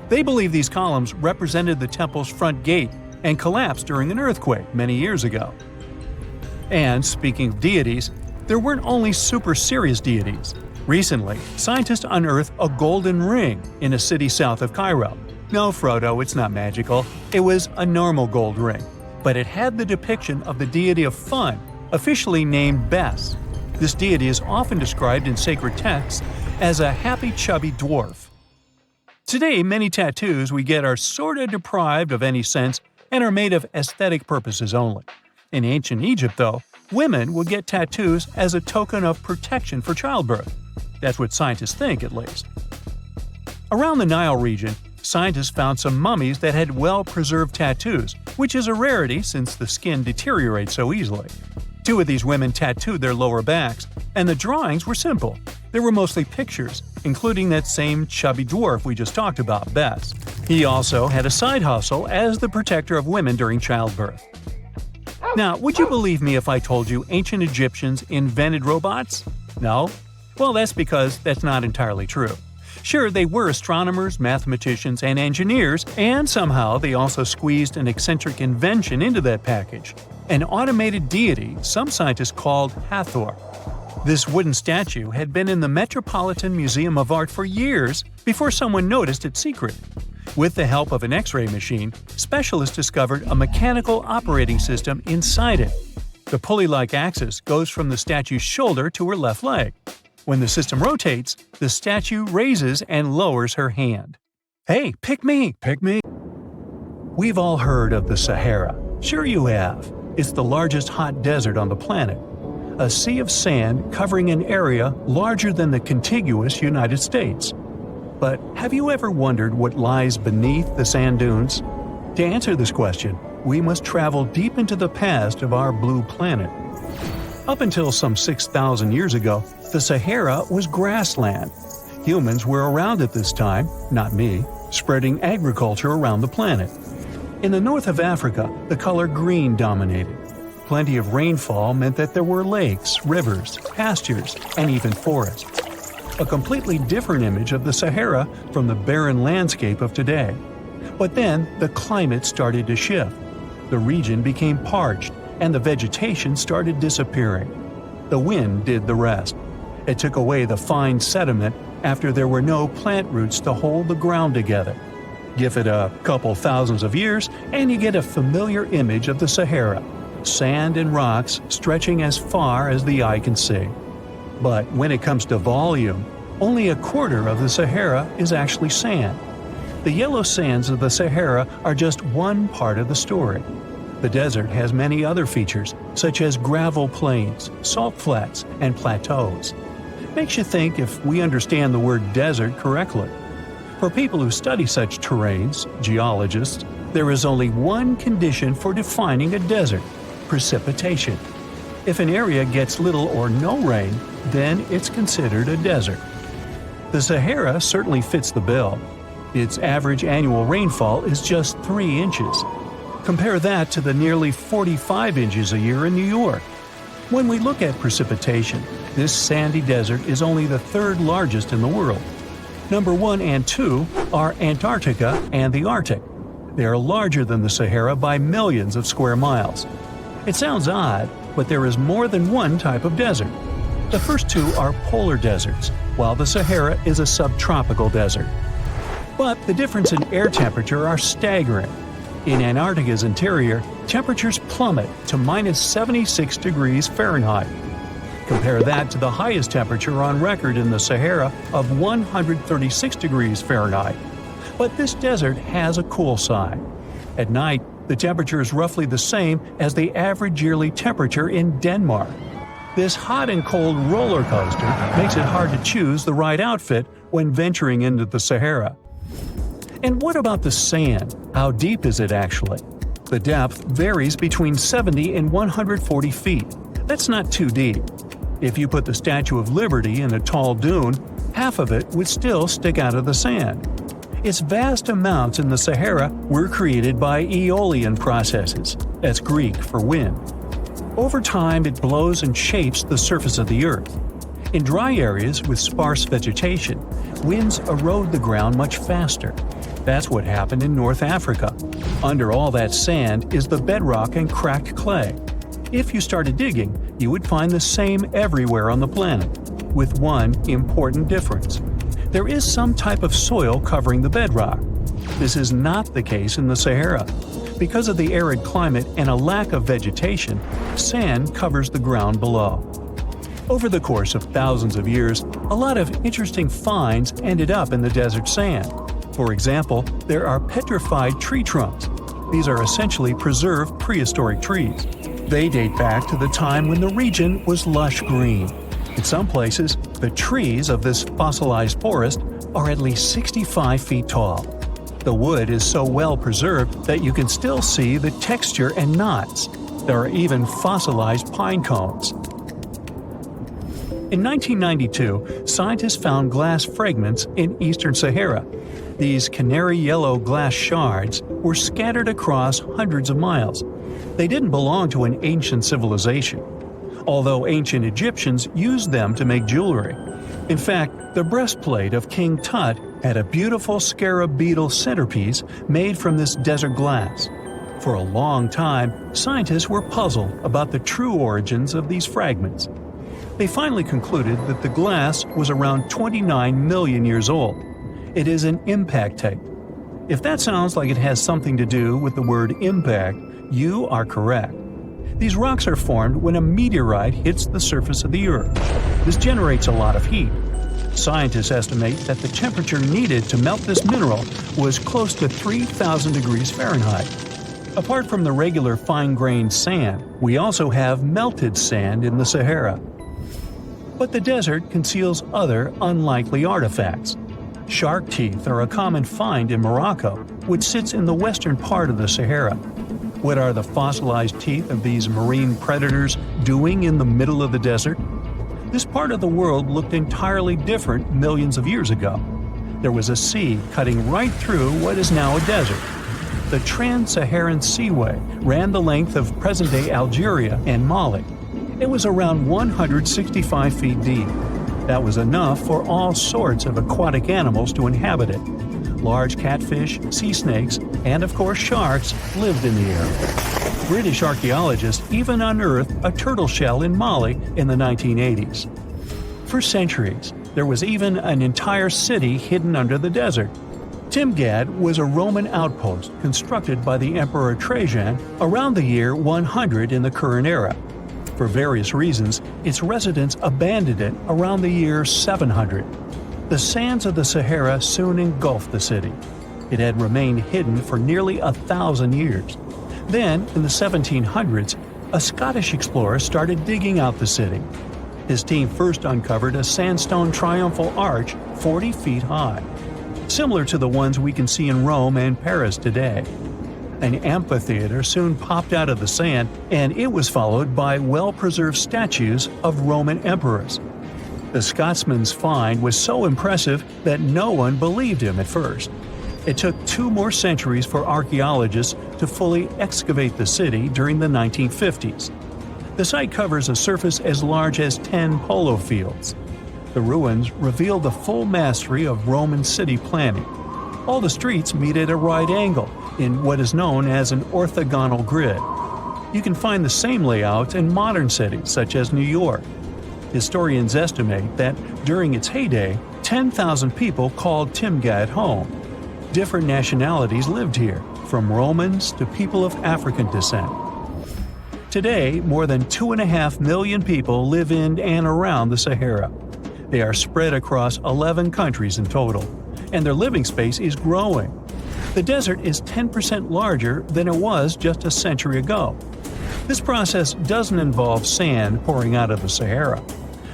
They believe these columns represented the temple's front gate and collapsed during an earthquake many years ago. And speaking of deities, there weren't only super serious deities. Recently, scientists unearthed a golden ring in a city south of Cairo. No, Frodo, it's not magical. It was a normal gold ring, but it had the depiction of the deity of fun, officially named Bes. This deity is often described in sacred texts as a happy, chubby dwarf. Today, many tattoos we get are sorta deprived of any sense and are made of aesthetic purposes only. In ancient Egypt, though, women would get tattoos as a token of protection for childbirth. That's what scientists think, at least. Around the Nile region, scientists found some mummies that had well-preserved tattoos, which is a rarity since the skin deteriorates so easily. 2 of these women tattooed their lower backs, and the drawings were simple. They were mostly pictures, including that same chubby dwarf we just talked about, Bes. He also had a side hustle as the protector of women during childbirth. Now, would you believe me if I told you ancient Egyptians invented robots? No? Well, that's because that's not entirely true. Sure, they were astronomers, mathematicians, and engineers, and somehow they also squeezed an eccentric invention into that package. An automated deity some scientists called Hathor. This wooden statue had been in the Metropolitan Museum of Art for years before someone noticed its secret. With the help of an X-ray machine, specialists discovered a mechanical operating system inside it. The pulley-like axis goes from the statue's shoulder to her left leg. When the system rotates, the statue raises and lowers her hand. Hey, pick me, pick me! We've all heard of the Sahara. Sure you have. It's the largest hot desert on the planet. A sea of sand covering an area larger than the contiguous United States. But have you ever wondered what lies beneath the sand dunes? To answer this question, we must travel deep into the past of our blue planet. Up until some 6,000 years ago, the Sahara was grassland. Humans were around at this time, not me, spreading agriculture around the planet. In the north of Africa, the color green dominated. Plenty of rainfall meant that there were lakes, rivers, pastures, and even forests. A completely different image of the Sahara from the barren landscape of today. But then, the climate started to shift. The region became parched, and the vegetation started disappearing. The wind did the rest. It took away the fine sediment after there were no plant roots to hold the ground together. Give it a couple thousands of years, and you get a familiar image of the Sahara. Sand and rocks stretching as far as the eye can see. But when it comes to volume, only a quarter of the Sahara is actually sand. The yellow sands of the Sahara are just one part of the story. The desert has many other features, such as gravel plains, salt flats, and plateaus. Makes you think if we understand the word desert correctly. For people who study such terrains, geologists, there is only one condition for defining a desert: precipitation. If an area gets little or no rain, then it's considered a desert. The Sahara certainly fits the bill. Its average annual rainfall is just 3 inches. Compare that to the nearly 45 inches a year in New York. When we look at precipitation, this sandy desert is only the 3rd largest in the world. Number 1 and 2 are Antarctica and the Arctic. They are larger than the Sahara by millions of square miles. It sounds odd, but there is more than one type of desert. The first 2 are polar deserts, while the Sahara is a subtropical desert. But the difference in air temperature are staggering. In Antarctica's interior, temperatures plummet to minus 76 degrees Fahrenheit. Compare that to the highest temperature on record in the Sahara of 136 degrees Fahrenheit. But this desert has a cool side. At night, The temperature is roughly the same as the average yearly temperature in Denmark. This hot and cold roller coaster makes it hard to choose the right outfit when venturing into the Sahara. And what about the sand? How deep is it actually? The depth varies between 70 and 140 feet. That's not too deep. If you put the Statue of Liberty in a tall dune, half of it would still stick out of the sand. Its vast amounts in the Sahara were created by aeolian processes. That's Greek for wind. Over time, it blows and shapes the surface of the earth. In dry areas with sparse vegetation, winds erode the ground much faster. That's what happened in North Africa. Under all that sand is the bedrock and cracked clay. If you started digging, you would find the same everywhere on the planet, with one important difference. There is some type of soil covering the bedrock. This is not the case in the Sahara. Because of the arid climate and a lack of vegetation, sand covers the ground below. Over the course of thousands of years, a lot of interesting finds ended up in the desert sand. For example, there are petrified tree trunks. These are essentially preserved prehistoric trees. They date back to the time when the region was lush green. In some places, the trees of this fossilized forest are at least 65 feet tall. The wood is so well preserved that you can still see the texture and knots. There are even fossilized pine cones. In 1992, scientists found glass fragments in eastern Sahara. These canary yellow glass shards were scattered across hundreds of miles. They didn't belong to an ancient civilization, although ancient Egyptians used them to make jewelry. In fact, the breastplate of King Tut had a beautiful scarab beetle centerpiece made from this desert glass. For a long time, scientists were puzzled about the true origins of these fragments. They finally concluded that the glass was around 29 million years old. It is an impact tape. If that sounds like it has something to do with the word impact, you are correct. These rocks are formed when a meteorite hits the surface of the Earth. This generates a lot of heat. Scientists estimate that the temperature needed to melt this mineral was close to 3,000 degrees Fahrenheit. Apart from the regular fine-grained sand, we also have melted sand in the Sahara. But the desert conceals other unlikely artifacts. Shark teeth are a common find in Morocco, which sits in the western part of the Sahara. What are the fossilized teeth of these marine predators doing in the middle of the desert? This part of the world looked entirely different millions of years ago. There was a sea cutting right through what is now a desert. The Trans-Saharan Seaway ran the length of present-day Algeria and Mali. It was around 165 feet deep. That was enough for all sorts of aquatic animals to inhabit it. Large catfish, sea snakes, and of course sharks lived in the area. British archaeologists even unearthed a turtle shell in Mali in the 1980s. For centuries, there was even an entire city hidden under the desert. Timgad was a Roman outpost constructed by the Emperor Trajan around the year 100 in the current era. For various reasons, its residents abandoned it around the year 700. The sands of the Sahara soon engulfed the city. It had remained hidden for nearly 1,000 years. Then, in the 1700s, a Scottish explorer started digging out the city. His team first uncovered a sandstone triumphal arch 40 feet high, similar to the ones we can see in Rome and Paris today. An amphitheater soon popped out of the sand, and it was followed by well-preserved statues of Roman emperors. The Scotsman's find was so impressive that no one believed him at first. It took 2 more centuries for archaeologists to fully excavate the city during the 1950s. The site covers a surface as large as 10 polo fields. The ruins reveal the full mastery of Roman city planning. All the streets meet at a right angle in what is known as an orthogonal grid. You can find the same layout in modern cities such as New York. Historians estimate that during its heyday, 10,000 people called Timgad home. Different nationalities lived here, from Romans to people of African descent. Today, more than 2.5 million people live in and around the Sahara. They are spread across 11 countries in total, and their living space is growing. The desert is 10% larger than it was just a century ago. This process doesn't involve sand pouring out of the Sahara.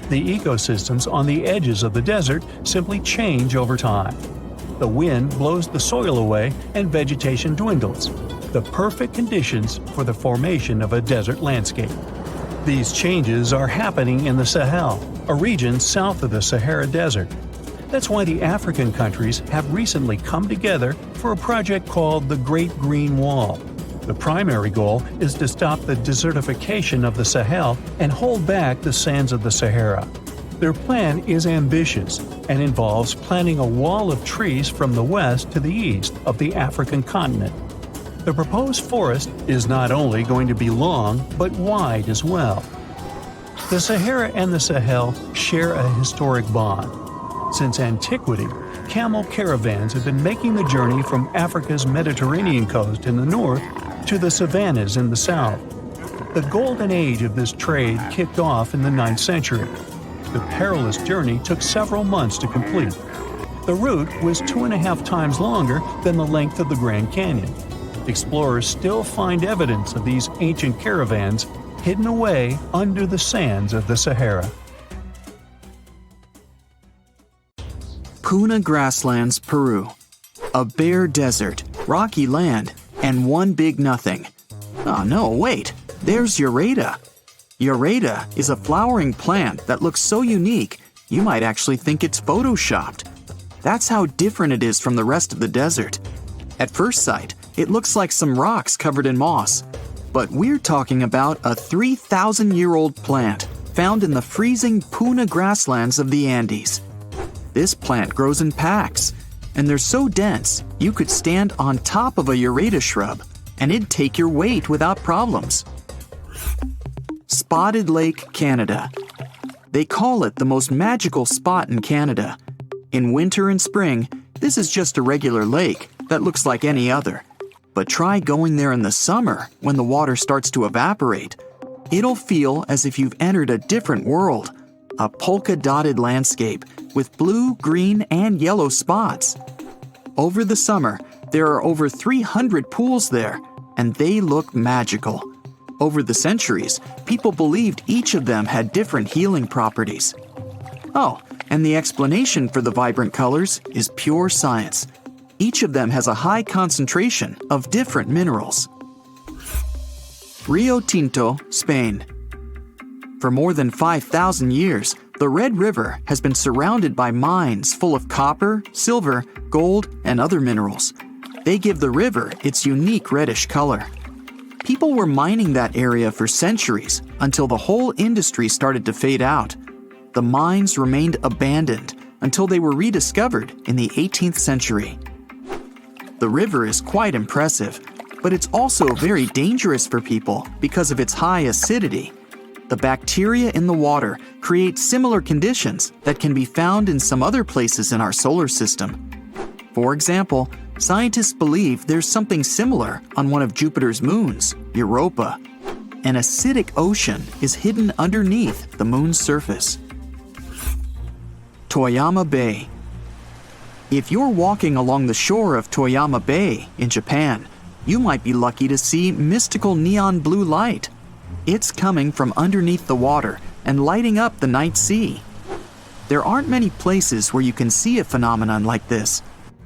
The ecosystems on the edges of the desert simply change over time. The wind blows the soil away and vegetation dwindles. The perfect conditions for the formation of a desert landscape. These changes are happening in the Sahel, a region south of the Sahara Desert. That's why the African countries have recently come together for a project called the Great Green Wall. The primary goal is to stop the desertification of the Sahel and hold back the sands of the Sahara. Their plan is ambitious and involves planting a wall of trees from the west to the east of the African continent. The proposed forest is not only going to be long, but wide as well. The Sahara and the Sahel share a historic bond. Since antiquity, camel caravans have been making the journey from Africa's Mediterranean coast in the north to the savannas in the south. The golden age of this trade kicked off in the 9th century. The perilous journey took several months to complete. The route was 2.5 times longer than the length of the Grand Canyon. Explorers still find evidence of these ancient caravans hidden away under the sands of the Sahara. Puna Grasslands, Peru. A bare desert, rocky land, and one big nothing. Oh no, wait, there's Ureta. Ureta is a flowering plant that looks so unique, you might actually think it's photoshopped. That's how different it is from the rest of the desert. At first sight, it looks like some rocks covered in moss. But we're talking about a 3,000-year-old plant found in the freezing Puna grasslands of the Andes. This plant grows in packs, and they're so dense you could stand on top of a Ureta shrub, and it'd take your weight without problems. Spotted Lake, Canada. They call it the most magical spot in Canada. In winter and spring, this is just a regular lake that looks like any other. But try going there in the summer when the water starts to evaporate. It'll feel as if you've entered a different world, a polka-dotted landscape with blue, green, and yellow spots. Over the summer, there are over 300 pools there, and they look magical. Over the centuries, people believed each of them had different healing properties. Oh, and the explanation for the vibrant colors is pure science. Each of them has a high concentration of different minerals. Rio Tinto, Spain. For more than 5,000 years, the Red River has been surrounded by mines full of copper, silver, gold, and other minerals. They give the river its unique reddish color. People were mining that area for centuries until the whole industry started to fade out. The mines remained abandoned until they were rediscovered in the 18th century. The river is quite impressive, but it's also very dangerous for people because of its high acidity. The bacteria in the water create similar conditions that can be found in some other places in our solar system. For example, scientists believe there's something similar on one of Jupiter's moons, Europa. An acidic ocean is hidden underneath the moon's surface. Toyama Bay. If you're walking along the shore of Toyama Bay in Japan, you might be lucky to see mystical neon blue light. It's coming from underneath the water and lighting up the night sea. There aren't many places where you can see a phenomenon like this.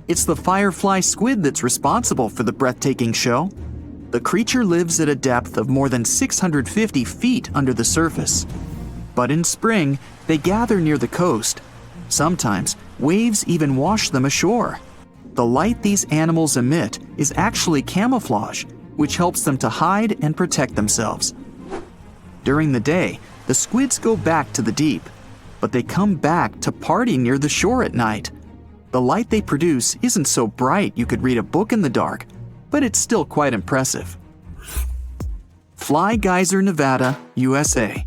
It's the firefly squid that's responsible for the breathtaking show. The creature lives at a depth of more than 650 feet under the surface. But in spring, they gather near the coast. Sometimes, waves even wash them ashore. The light these animals emit is actually camouflage, which helps them to hide and protect themselves. During the day, the squids go back to the deep, but they come back to party near the shore at night. The light they produce isn't so bright you could read a book in the dark, but it's still quite impressive. Fly Geyser, Nevada, USA.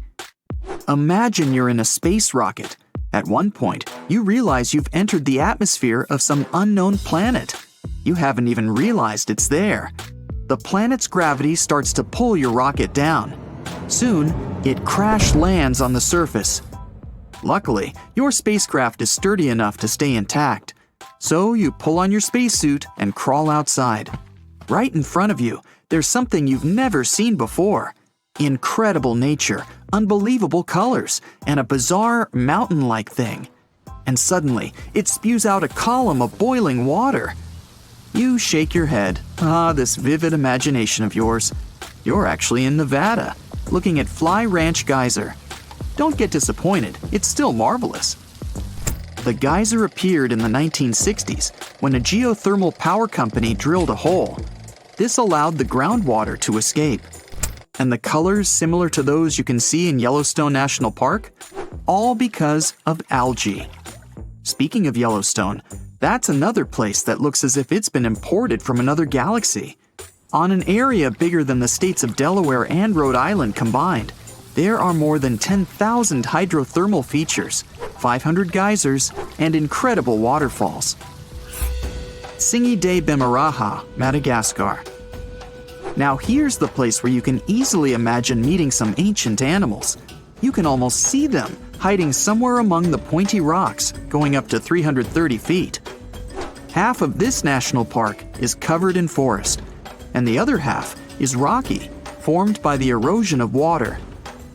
Imagine you're in a space rocket. At one point, you realize you've entered the atmosphere of some unknown planet. You haven't even realized it's there. The planet's gravity starts to pull your rocket down. Soon, it crash lands on the surface. Luckily, your spacecraft is sturdy enough to stay intact, So you pull on your spacesuit and crawl outside. Right in front of you, there's something you've never seen before. Incredible nature, unbelievable colors, and a bizarre mountain-like thing. And suddenly, it spews out a column of boiling water. You shake your head. This vivid imagination of yours. You're actually in Nevada, looking at Fly Ranch Geyser. Don't get disappointed, it's still marvelous. The geyser appeared in the 1960s when a geothermal power company drilled a hole. This allowed the groundwater to escape. And the colors similar to those you can see in Yellowstone National Park? All because of algae. Speaking of Yellowstone, that's another place that looks as if it's been imported from another galaxy. On an area bigger than the states of Delaware and Rhode Island combined, there are more than 10,000 hydrothermal features, 500 geysers, and incredible waterfalls. Tsingy de Bemaraha, Madagascar. Now here's the place where you can easily imagine meeting some ancient animals. You can almost see them hiding somewhere among the pointy rocks, going up to 330 feet. Half of this national park is covered in forest, and the other half is rocky, formed by the erosion of water.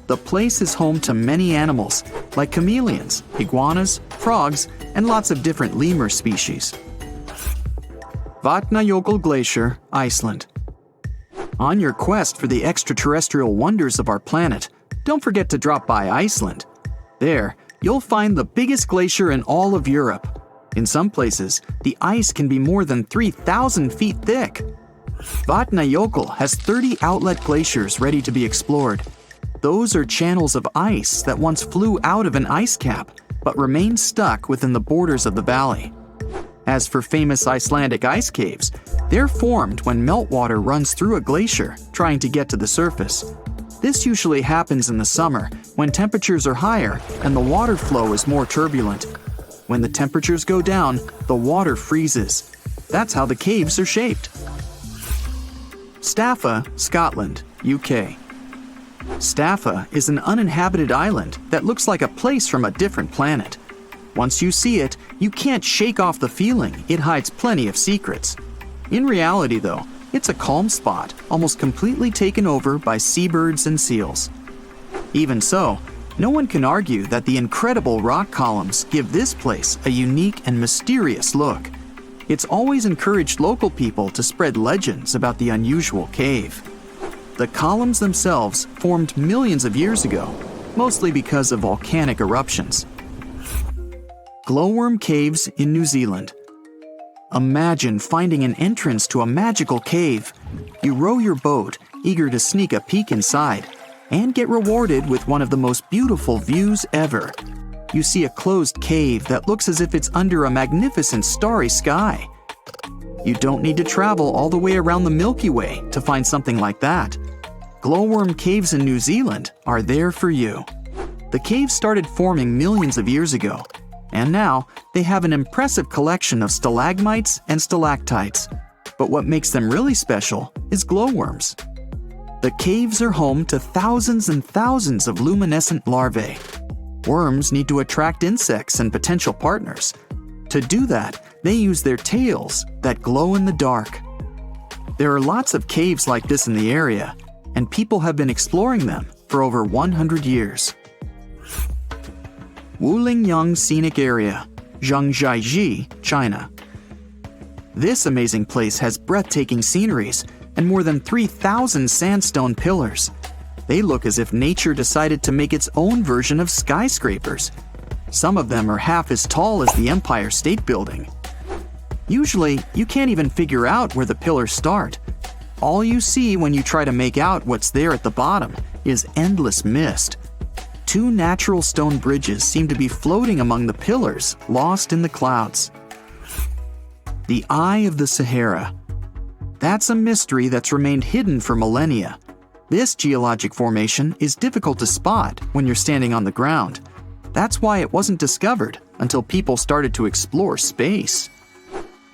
The place is home to many animals, like chameleons, iguanas, frogs, and lots of different lemur species. Vatnajökull Glacier, Iceland. On your quest for the extraterrestrial wonders of our planet, don't forget to drop by Iceland. There, you'll find the biggest glacier in all of Europe. In some places, the ice can be more than 3,000 feet thick. Vatnajökull has 30 outlet glaciers ready to be explored. Those are channels of ice that once flew out of an ice cap, but remained stuck within the borders of the valley. As for famous Icelandic ice caves, they're formed when meltwater runs through a glacier, trying to get to the surface. This usually happens in the summer, when temperatures are higher and the water flow is more turbulent. When the temperatures go down, the water freezes. That's how the caves are shaped. Staffa, Scotland, UK. Staffa is an uninhabited island that looks like a place from a different planet. Once you see it, you can't shake off the feeling it hides plenty of secrets. In reality, though, it's a calm spot, almost completely taken over by seabirds and seals. Even so, no one can argue that the incredible rock columns give this place a unique and mysterious look. It's always encouraged local people to spread legends about the unusual cave. The columns themselves formed millions of years ago, mostly because of volcanic eruptions. Glowworm caves in New Zealand. Imagine finding an entrance to a magical cave. You row your boat, eager to sneak a peek inside, and get rewarded with one of the most beautiful views ever. You see a closed cave that looks as if it's under a magnificent starry sky. You don't need to travel all the way around the Milky Way to find something like that. Glowworm caves in New Zealand are there for you. The caves started forming millions of years ago, and now they have an impressive collection of stalagmites and stalactites. But what makes them really special is glowworms. The caves are home to thousands and thousands of luminescent larvae. Worms need to attract insects and potential partners. To do that, they use their tails that glow in the dark. There are lots of caves like this in the area, and people have been exploring them for over 100 years. Wulingyang Scenic Area, Zhangjiajie, China. This amazing place has breathtaking sceneries and more than 3,000 sandstone pillars. They look as if nature decided to make its own version of skyscrapers. Some of them are half as tall as the Empire State Building. Usually, you can't even figure out where the pillars start. All you see when you try to make out what's there at the bottom is endless mist. 2 natural stone bridges seem to be floating among the pillars, lost in the clouds. The Eye of the Sahara. That's a mystery that's remained hidden for millennia. This geologic formation is difficult to spot when you're standing on the ground. That's why it wasn't discovered until people started to explore space.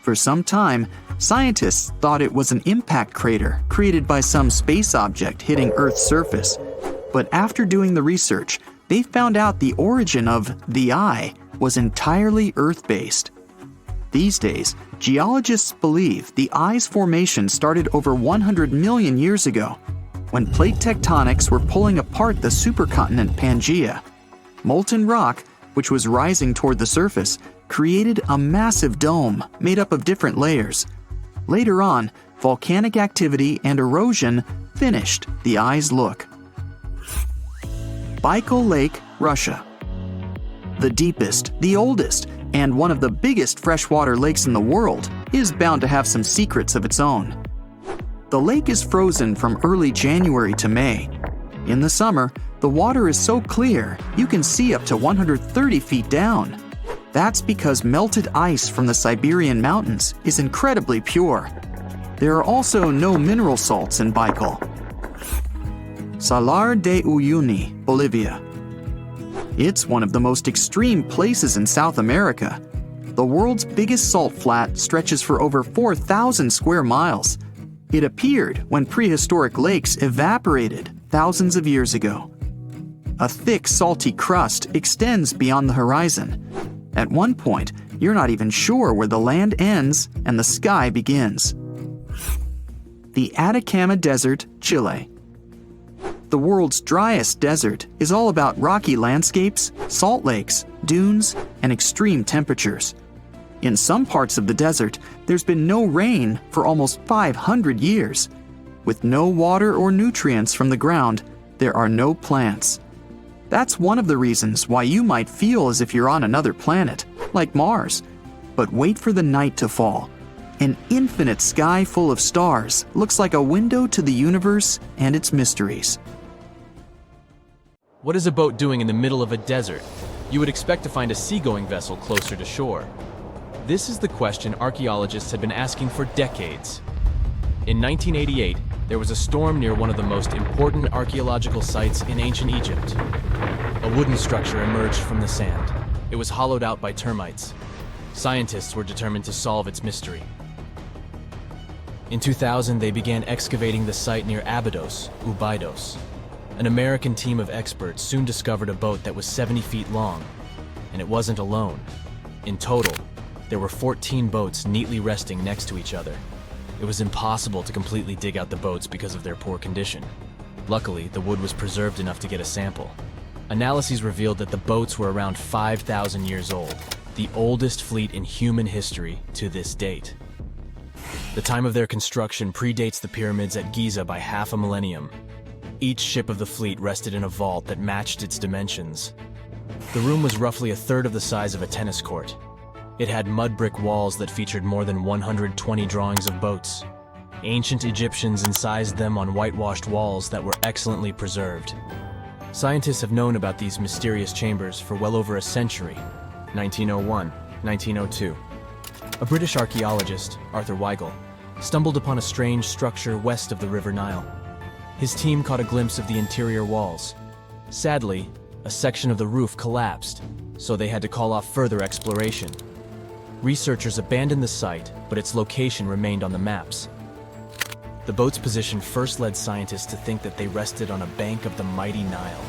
For some time, scientists thought it was an impact crater created by some space object hitting Earth's surface. But after doing the research, they found out the origin of the Eye was entirely Earth-based. These days, geologists believe the ice formation started over 100 million years ago, when plate tectonics were pulling apart the supercontinent Pangaea. Molten rock, which was rising toward the surface, created a massive dome made up of different layers. Later on, volcanic activity and erosion finished the eye's look. Baikal Lake, Russia. The deepest, the oldest, and one of the biggest freshwater lakes in the world is bound to have some secrets of its own. The lake is frozen from early January to May. In the summer, the water is so clear you can see up to 130 feet down. That's because melted ice from the Siberian mountains is incredibly pure. There are also no mineral salts in Baikal. Salar de Uyuni, Bolivia. It's one of the most extreme places in South America. The world's biggest salt flat stretches for over 4,000 square miles. It appeared when prehistoric lakes evaporated thousands of years ago. A thick, salty crust extends beyond the horizon. At one point, you're not even sure where the land ends and the sky begins. The Atacama Desert, Chile. The world's driest desert is all about rocky landscapes, salt lakes, dunes, and extreme temperatures. In some parts of the desert, there's been no rain for almost 500 years. With no water or nutrients from the ground, there are no plants. That's one of the reasons why you might feel as if you're on another planet, like Mars. But wait for the night to fall. An infinite sky full of stars looks like a window to the universe and its mysteries. What is a boat doing in the middle of a desert? You would expect to find a seagoing vessel closer to shore. This is the question archaeologists had been asking for decades. In 1988, there was a storm near one of the most important archaeological sites in ancient Egypt. A wooden structure emerged from the sand. It was hollowed out by termites. Scientists were determined to solve its mystery. In 2000, they began excavating the site near Abydos, Ubidos. An American team of experts soon discovered a boat that was 70 feet long, and it wasn't alone. In total, there were 14 boats neatly resting next to each other. It was impossible to completely dig out the boats because of their poor condition. Luckily, the wood was preserved enough to get a sample. Analyses revealed that the boats were around 5,000 years old, the oldest fleet in human history to this date. The time of their construction predates the pyramids at Giza by half a millennium. Each ship of the fleet rested in a vault that matched its dimensions. The room was roughly a third of the size of a tennis court. It had mud brick walls that featured more than 120 drawings of boats. Ancient Egyptians incised them on whitewashed walls that were excellently preserved. Scientists have known about these mysterious chambers for well over a century. 1901, 1902. A British archaeologist, Arthur Weigel, stumbled upon a strange structure west of the River Nile. His team caught a glimpse of the interior walls. Sadly, a section of the roof collapsed, so they had to call off further exploration. Researchers abandoned the site, but its location remained on the maps. The boat's position first led scientists to think that they rested on a bank of the mighty Nile.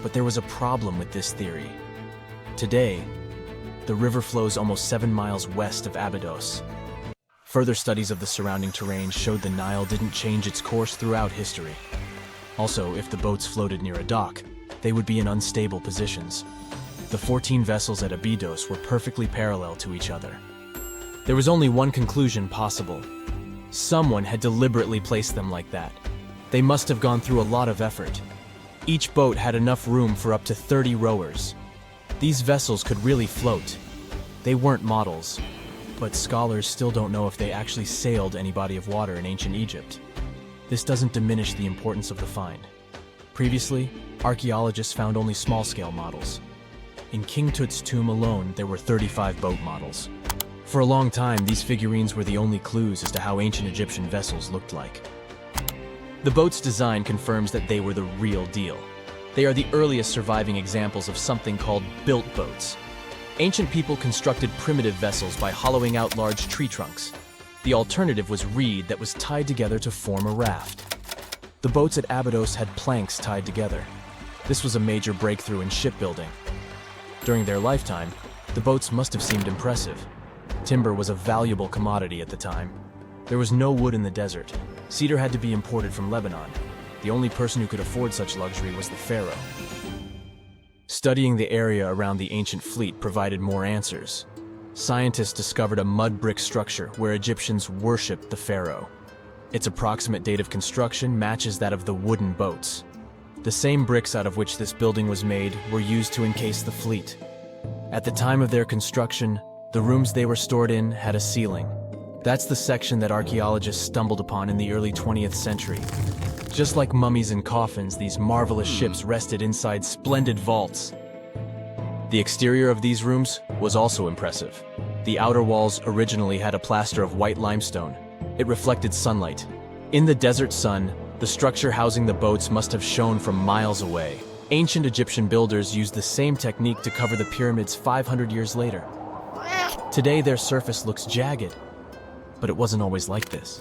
But there was a problem with this theory. Today, the river flows almost 7 miles west of Abydos. Further studies of the surrounding terrain showed the Nile didn't change its course throughout history. Also, if the boats floated near a dock, they would be in unstable positions. The 14 vessels at Abydos were perfectly parallel to each other. There was only one conclusion possible. Someone had deliberately placed them like that. They must have gone through a lot of effort. Each boat had enough room for up to 30 rowers. These vessels could really float. They weren't models, but scholars still don't know if they actually sailed any body of water in ancient Egypt. This doesn't diminish the importance of the find. Previously, archaeologists found only small-scale models. In King Tut's tomb alone, there were 35 boat models. For a long time, these figurines were the only clues as to how ancient Egyptian vessels looked like. The boat's design confirms that they were the real deal. They are the earliest surviving examples of something called built boats. Ancient people constructed primitive vessels by hollowing out large tree trunks. The alternative was reed that was tied together to form a raft. The boats at Abydos had planks tied together. This was a major breakthrough in shipbuilding. During their lifetime, the boats must have seemed impressive. Timber was a valuable commodity at the time. There was no wood in the desert. Cedar had to be imported from Lebanon. The only person who could afford such luxury was the pharaoh. Studying the area around the ancient fleet provided more answers. Scientists discovered a mud brick structure where Egyptians worshipped the pharaoh. Its approximate date of construction matches that of the wooden boats. The same bricks out of which this building was made were used to encase the fleet. At the time of their construction, the rooms they were stored in had a ceiling. That's the section that archaeologists stumbled upon in the early 20th century. Just like mummies and coffins, these marvelous ships rested inside splendid vaults. The exterior of these rooms was also impressive. The outer walls originally had a plaster of white limestone. It reflected sunlight. In the desert sun, the structure housing the boats must have shone from miles away. Ancient Egyptian builders used the same technique to cover the pyramids 500 years later. Today, their surface looks jagged, but it wasn't always like this.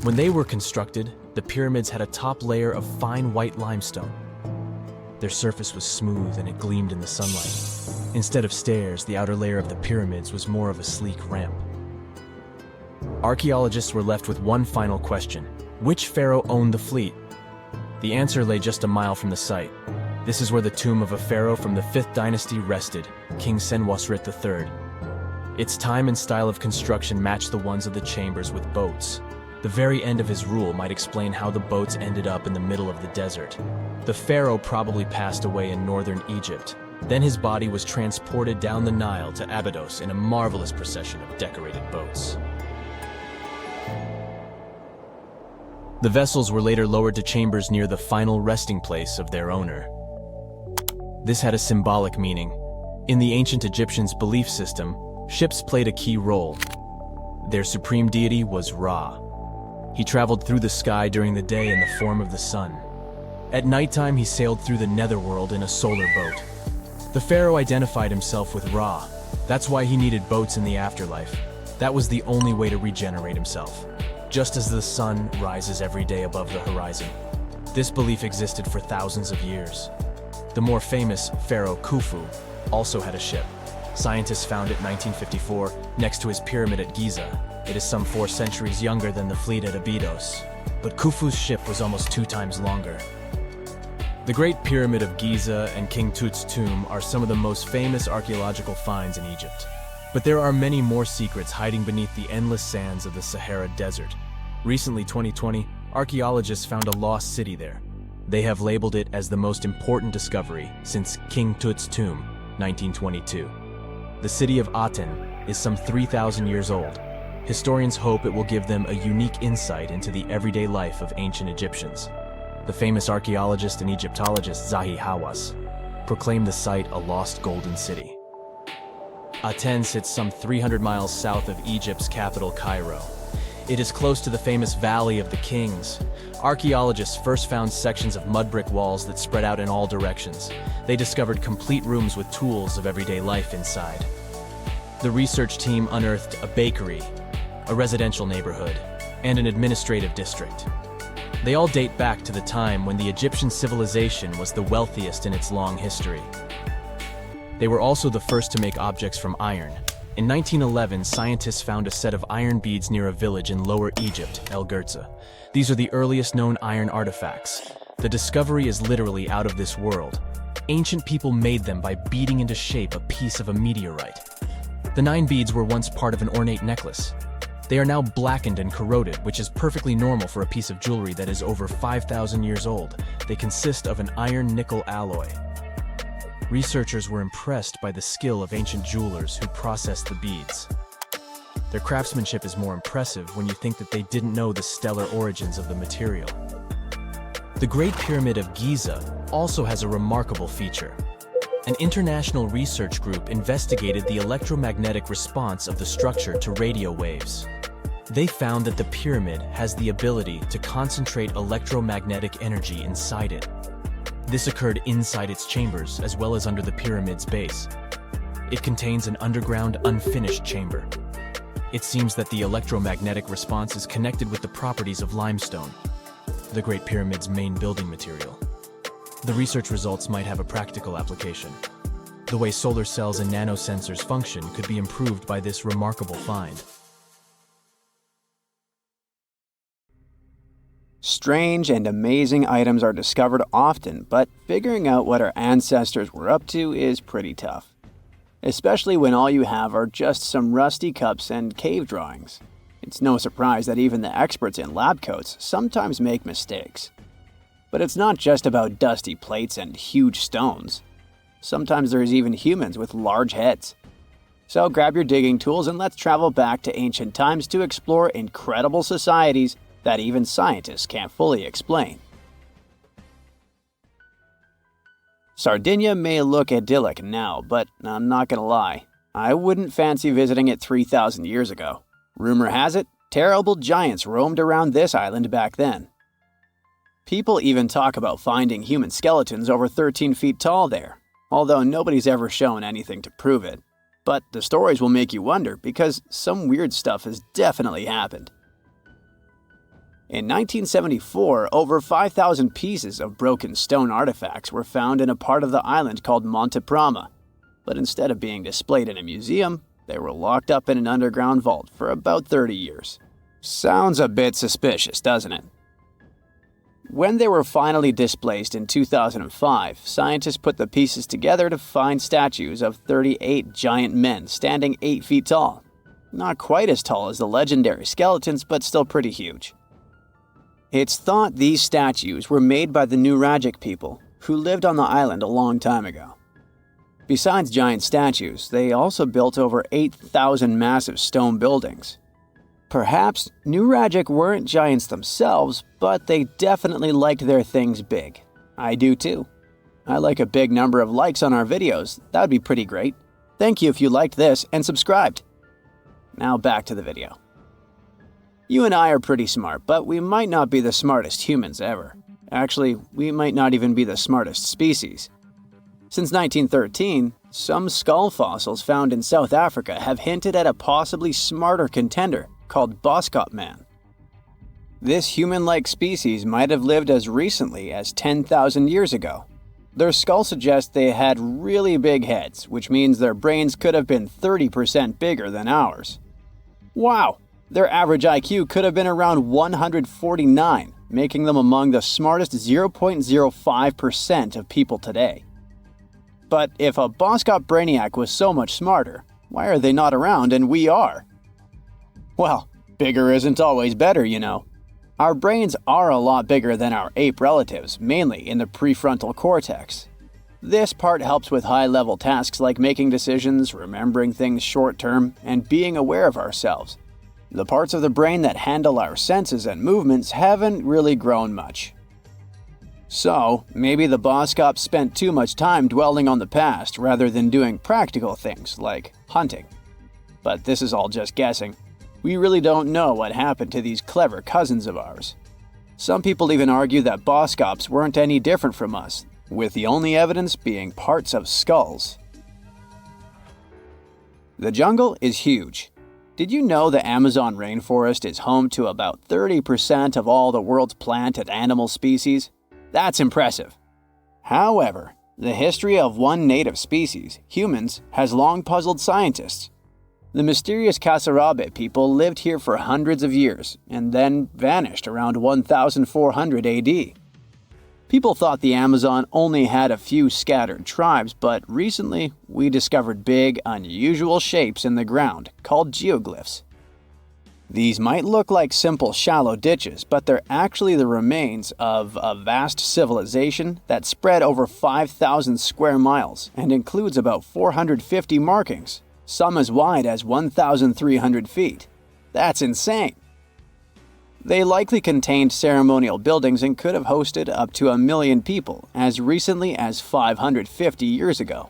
When they were constructed, the pyramids had a top layer of fine white limestone. Their surface was smooth and it gleamed in the sunlight. Instead of stairs, the outer layer of the pyramids was more of a sleek ramp. Archaeologists were left with one final question. Which pharaoh owned the fleet? The answer lay just a mile from the site. This is where the tomb of a pharaoh from the 5th dynasty rested, King Senwosret III. Its time and style of construction matched the ones of the chambers with boats. The very end of his rule might explain how the boats ended up in the middle of the desert. The pharaoh probably passed away in northern Egypt. Then his body was transported down the Nile to Abydos in a marvelous procession of decorated boats. The vessels were later lowered to chambers near the final resting place of their owner. This had a symbolic meaning. In the ancient Egyptians' belief system, ships played a key role. Their supreme deity was Ra. He traveled through the sky during the day in the form of the sun. At nighttime, he sailed through the netherworld in a solar boat. The pharaoh identified himself with Ra. That's why he needed boats in the afterlife. That was the only way to regenerate himself. Just as the sun rises every day above the horizon. This belief existed for thousands of years. The more famous Pharaoh Khufu also had a ship. Scientists found it in 1954 next to his pyramid at Giza. It is some 4 centuries younger than the fleet at Abydos, but Khufu's ship was almost 2 times longer. The Great Pyramid of Giza and King Tut's tomb are some of the most famous archaeological finds in Egypt. But there are many more secrets hiding beneath the endless sands of the Sahara Desert. Recently, 2020, archaeologists found a lost city there. They have labeled it as the most important discovery since King Tut's tomb, 1922. The city of Aten is some 3,000 years old. Historians hope it will give them a unique insight into the everyday life of ancient Egyptians. The famous archaeologist and Egyptologist Zahi Hawass proclaimed the site a lost golden city. Aten sits some 300 miles south of Egypt's capital, Cairo. It is close to the famous Valley of the Kings. Archaeologists first found sections of mud brick walls that spread out in all directions. They discovered complete rooms with tools of everyday life inside. The research team unearthed a bakery, a residential neighborhood, and an administrative district. They all date back to the time when the Egyptian civilization was the wealthiest in its long history. They were also the first to make objects from iron. In 1911, scientists found a set of iron beads near a village in Lower Egypt, El Gurza. These are the earliest known iron artifacts. The discovery is literally out of this world. Ancient people made them by beating into shape a piece of a meteorite. The 9 beads were once part of an ornate necklace. They are now blackened and corroded, which is perfectly normal for a piece of jewelry that is over 5,000 years old. They consist of an iron-nickel alloy. Researchers were impressed by the skill of ancient jewelers who processed the beads. Their craftsmanship is more impressive when you think that they didn't know the stellar origins of the material. The Great Pyramid of Giza also has a remarkable feature. An international research group investigated the electromagnetic response of the structure to radio waves. They found that the pyramid has the ability to concentrate electromagnetic energy inside it. This occurred inside its chambers as well as under the pyramid's base. It contains an underground, unfinished chamber. It seems that the electromagnetic response is connected with the properties of limestone, the Great Pyramid's main building material. The research results might have a practical application. The way solar cells and nanosensors function could be improved by this remarkable find. Strange and amazing items are discovered often, but figuring out what our ancestors were up to is pretty tough. Especially when all you have are just some rusty cups and cave drawings. It's no surprise that even the experts in lab coats sometimes make mistakes. But it's not just about dusty plates and huge stones. Sometimes there's even humans with large heads. So grab your digging tools and let's travel back to ancient times to explore incredible societies that even scientists can't fully explain. Sardinia may look idyllic now, but I'm not gonna lie, I wouldn't fancy visiting it 3,000 years ago. Rumor has it, terrible giants roamed around this island back then. People even talk about finding human skeletons over 13 feet tall there, although nobody's ever shown anything to prove it. But the stories will make you wonder because some weird stuff has definitely happened. In 1974, over 5,000 pieces of broken stone artifacts were found in a part of the island called Monte Prama, but instead of being displayed in a museum, they were locked up in an underground vault for about 30 years. Sounds a bit suspicious, doesn't it? When they were finally displaced in 2005, scientists put the pieces together to find statues of 38 giant men standing 8 feet tall. Not quite as tall as the legendary skeletons, but still pretty huge. It's thought these statues were made by the Nuragic people, who lived on the island a long time ago. Besides giant statues, they also built over 8,000 massive stone buildings. Perhaps Nuragic weren't giants themselves, but they definitely liked their things big. I do too. I like a big number of likes on our videos. That would be pretty great. Thank you if you liked this and subscribed. Now back to the video. You and I are pretty smart, but we might not be the smartest humans ever. Actually, we might not even be the smartest species. Since 1913, some skull fossils found in South Africa have hinted at a possibly smarter contender called Boskop Man. This human-like species might have lived as recently as 10,000 years ago. Their skull suggests they had really big heads, which means their brains could have been 30% bigger than ours. Wow! Their average IQ could have been around 149, making them among the smartest 0.05% of people today. But if a Boskop Brainiac was so much smarter, why are they not around and we are? Well, bigger isn't always better, you know. Our brains are a lot bigger than our ape relatives, mainly in the prefrontal cortex. This part helps with high-level tasks like making decisions, remembering things short-term, and being aware of ourselves. The parts of the brain that handle our senses and movements haven't really grown much. So, maybe the Boskops spent too much time dwelling on the past rather than doing practical things like hunting. But this is all just guessing. We really don't know what happened to these clever cousins of ours. Some people even argue that Boskops weren't any different from us, with the only evidence being parts of skulls. The jungle is huge. Did you know the Amazon rainforest is home to about 30% of all the world's plant and animal species? That's impressive. However, the history of one native species, humans, has long puzzled scientists. The mysterious Kasarabe people lived here for hundreds of years and then vanished around 1400 AD. People thought the Amazon only had a few scattered tribes, but recently we discovered big, unusual shapes in the ground called geoglyphs. These might look like simple shallow ditches, but they're actually the remains of a vast civilization that spread over 5,000 square miles and includes about 450 markings, some as wide as 1,300 feet. That's insane! They likely contained ceremonial buildings and could have hosted up to 1 million people as recently as 550 years ago.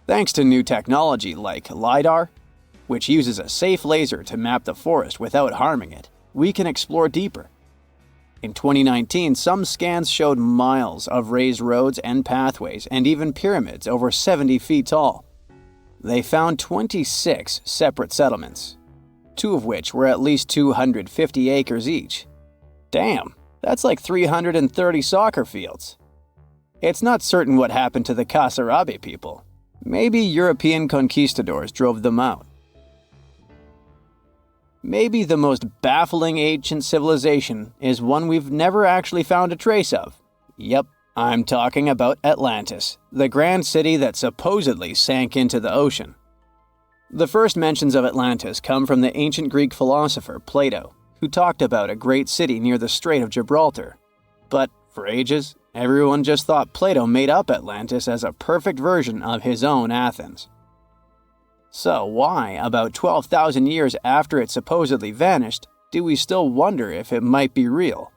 Thanks to new technology like LiDAR, which uses a safe laser to map the forest without harming it, we can explore deeper. In 2019, some scans showed miles of raised roads and pathways and even pyramids over 70 feet tall. They found 26 separate settlements, 2 of which were at least 250 acres each. Damn, that's like 330 soccer fields. It's not certain what happened to the Kasarabi people. Maybe European conquistadors drove them out. Maybe the most baffling ancient civilization is one we've never actually found a trace of. Yep, I'm talking about Atlantis, the grand city that supposedly sank into the ocean. The first mentions of Atlantis come from the ancient Greek philosopher Plato, who talked about a great city near the Strait of Gibraltar. But for ages, everyone just thought Plato made up Atlantis as a perfect version of his own Athens. So why, about 12,000 years after it supposedly vanished, do we still wonder if it might be real?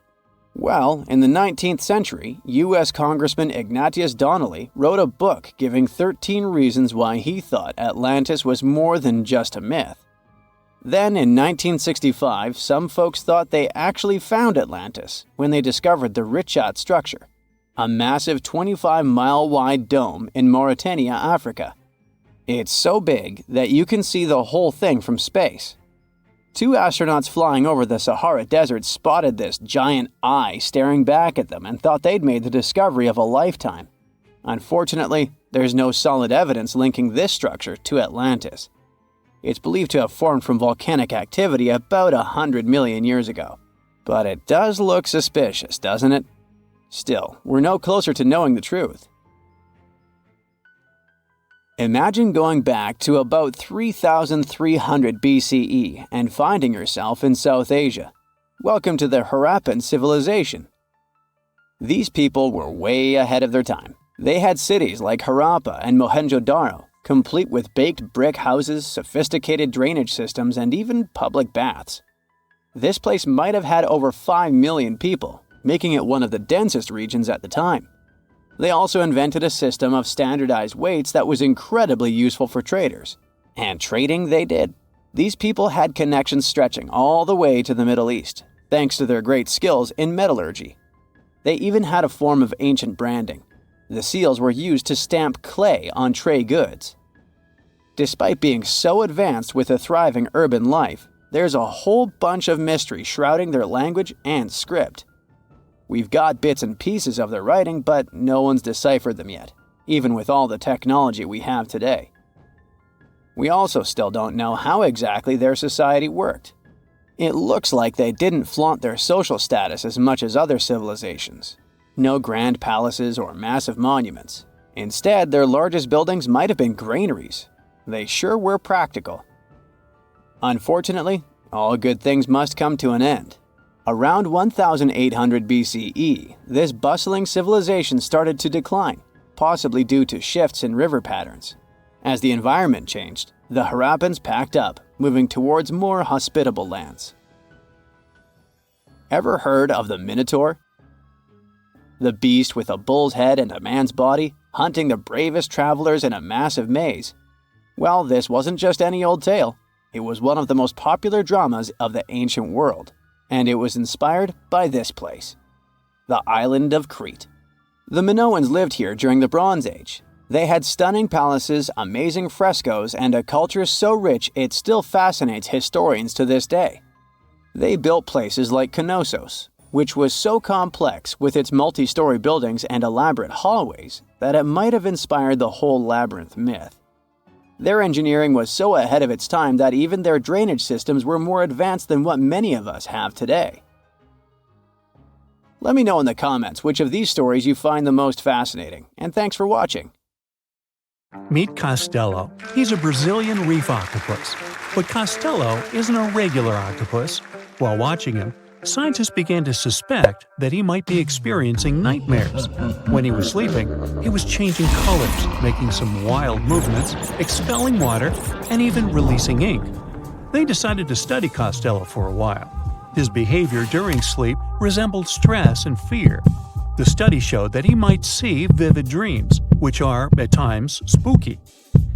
Well, in the 19th century, U.S. Congressman Ignatius Donnelly wrote a book giving 13 reasons why he thought Atlantis was more than just a myth. Then, in 1965, some folks thought they actually found Atlantis when they discovered the Richat structure, a massive 25-mile-wide dome in Mauritania, Africa. It's so big that you can see the whole thing from space. 2 astronauts flying over the Sahara Desert spotted this giant eye staring back at them and thought they'd made the discovery of a lifetime. Unfortunately, there's no solid evidence linking this structure to Atlantis. It's believed to have formed from volcanic activity about 100 million years ago. But it does look suspicious, doesn't it? Still, we're no closer to knowing the truth. Imagine going back to about 3,300 BCE and finding yourself in South Asia. Welcome to the Harappan civilization. These people were way ahead of their time. They had cities like Harappa and Mohenjo-Daro, complete with baked brick houses, sophisticated drainage systems, and even public baths. This place might have had over 5 million people, making it one of the densest regions at the time. They also invented a system of standardized weights that was incredibly useful for traders. And trading they did. These people had connections stretching all the way to the Middle East, thanks to their great skills in metallurgy. They even had a form of ancient branding. The seals were used to stamp clay on trade goods. Despite being so advanced with a thriving urban life, there's a whole bunch of mystery shrouding their language and script. We've got bits and pieces of their writing, but no one's deciphered them yet, even with all the technology we have today. We also still don't know how exactly their society worked. It looks like they didn't flaunt their social status as much as other civilizations. No grand palaces or massive monuments. Instead, their largest buildings might have been granaries. They sure were practical. Unfortunately, all good things must come to an end. Around 1800 BCE, this bustling civilization started to decline, possibly due to shifts in river patterns. As the environment changed, the Harappans packed up, moving towards more hospitable lands. Ever heard of the Minotaur? The beast with a bull's head and a man's body, hunting the bravest travelers in a massive maze. Well, this wasn't just any old tale. It was one of the most popular dramas of the ancient world. And it was inspired by this place, the island of Crete. The Minoans lived here during the Bronze Age. They had stunning palaces, amazing frescoes, and a culture so rich it still fascinates historians to this day. They built places like Knossos, which was so complex with its multi-story buildings and elaborate hallways that it might have inspired the whole labyrinth myth. Their engineering was so ahead of its time that even their drainage systems were more advanced than what many of us have today. Let me know in the comments which of these stories you find the most fascinating, and thanks for watching. Meet Costello. He's a Brazilian reef octopus. But Costello isn't a regular octopus. While watching him, scientists began to suspect that he might be experiencing nightmares. When he was sleeping, he was changing colors, making some wild movements, expelling water, and even releasing ink. They decided to study Costello for a while. His behavior during sleep resembled stress and fear. The study showed that he might see vivid dreams, which are, at times, spooky.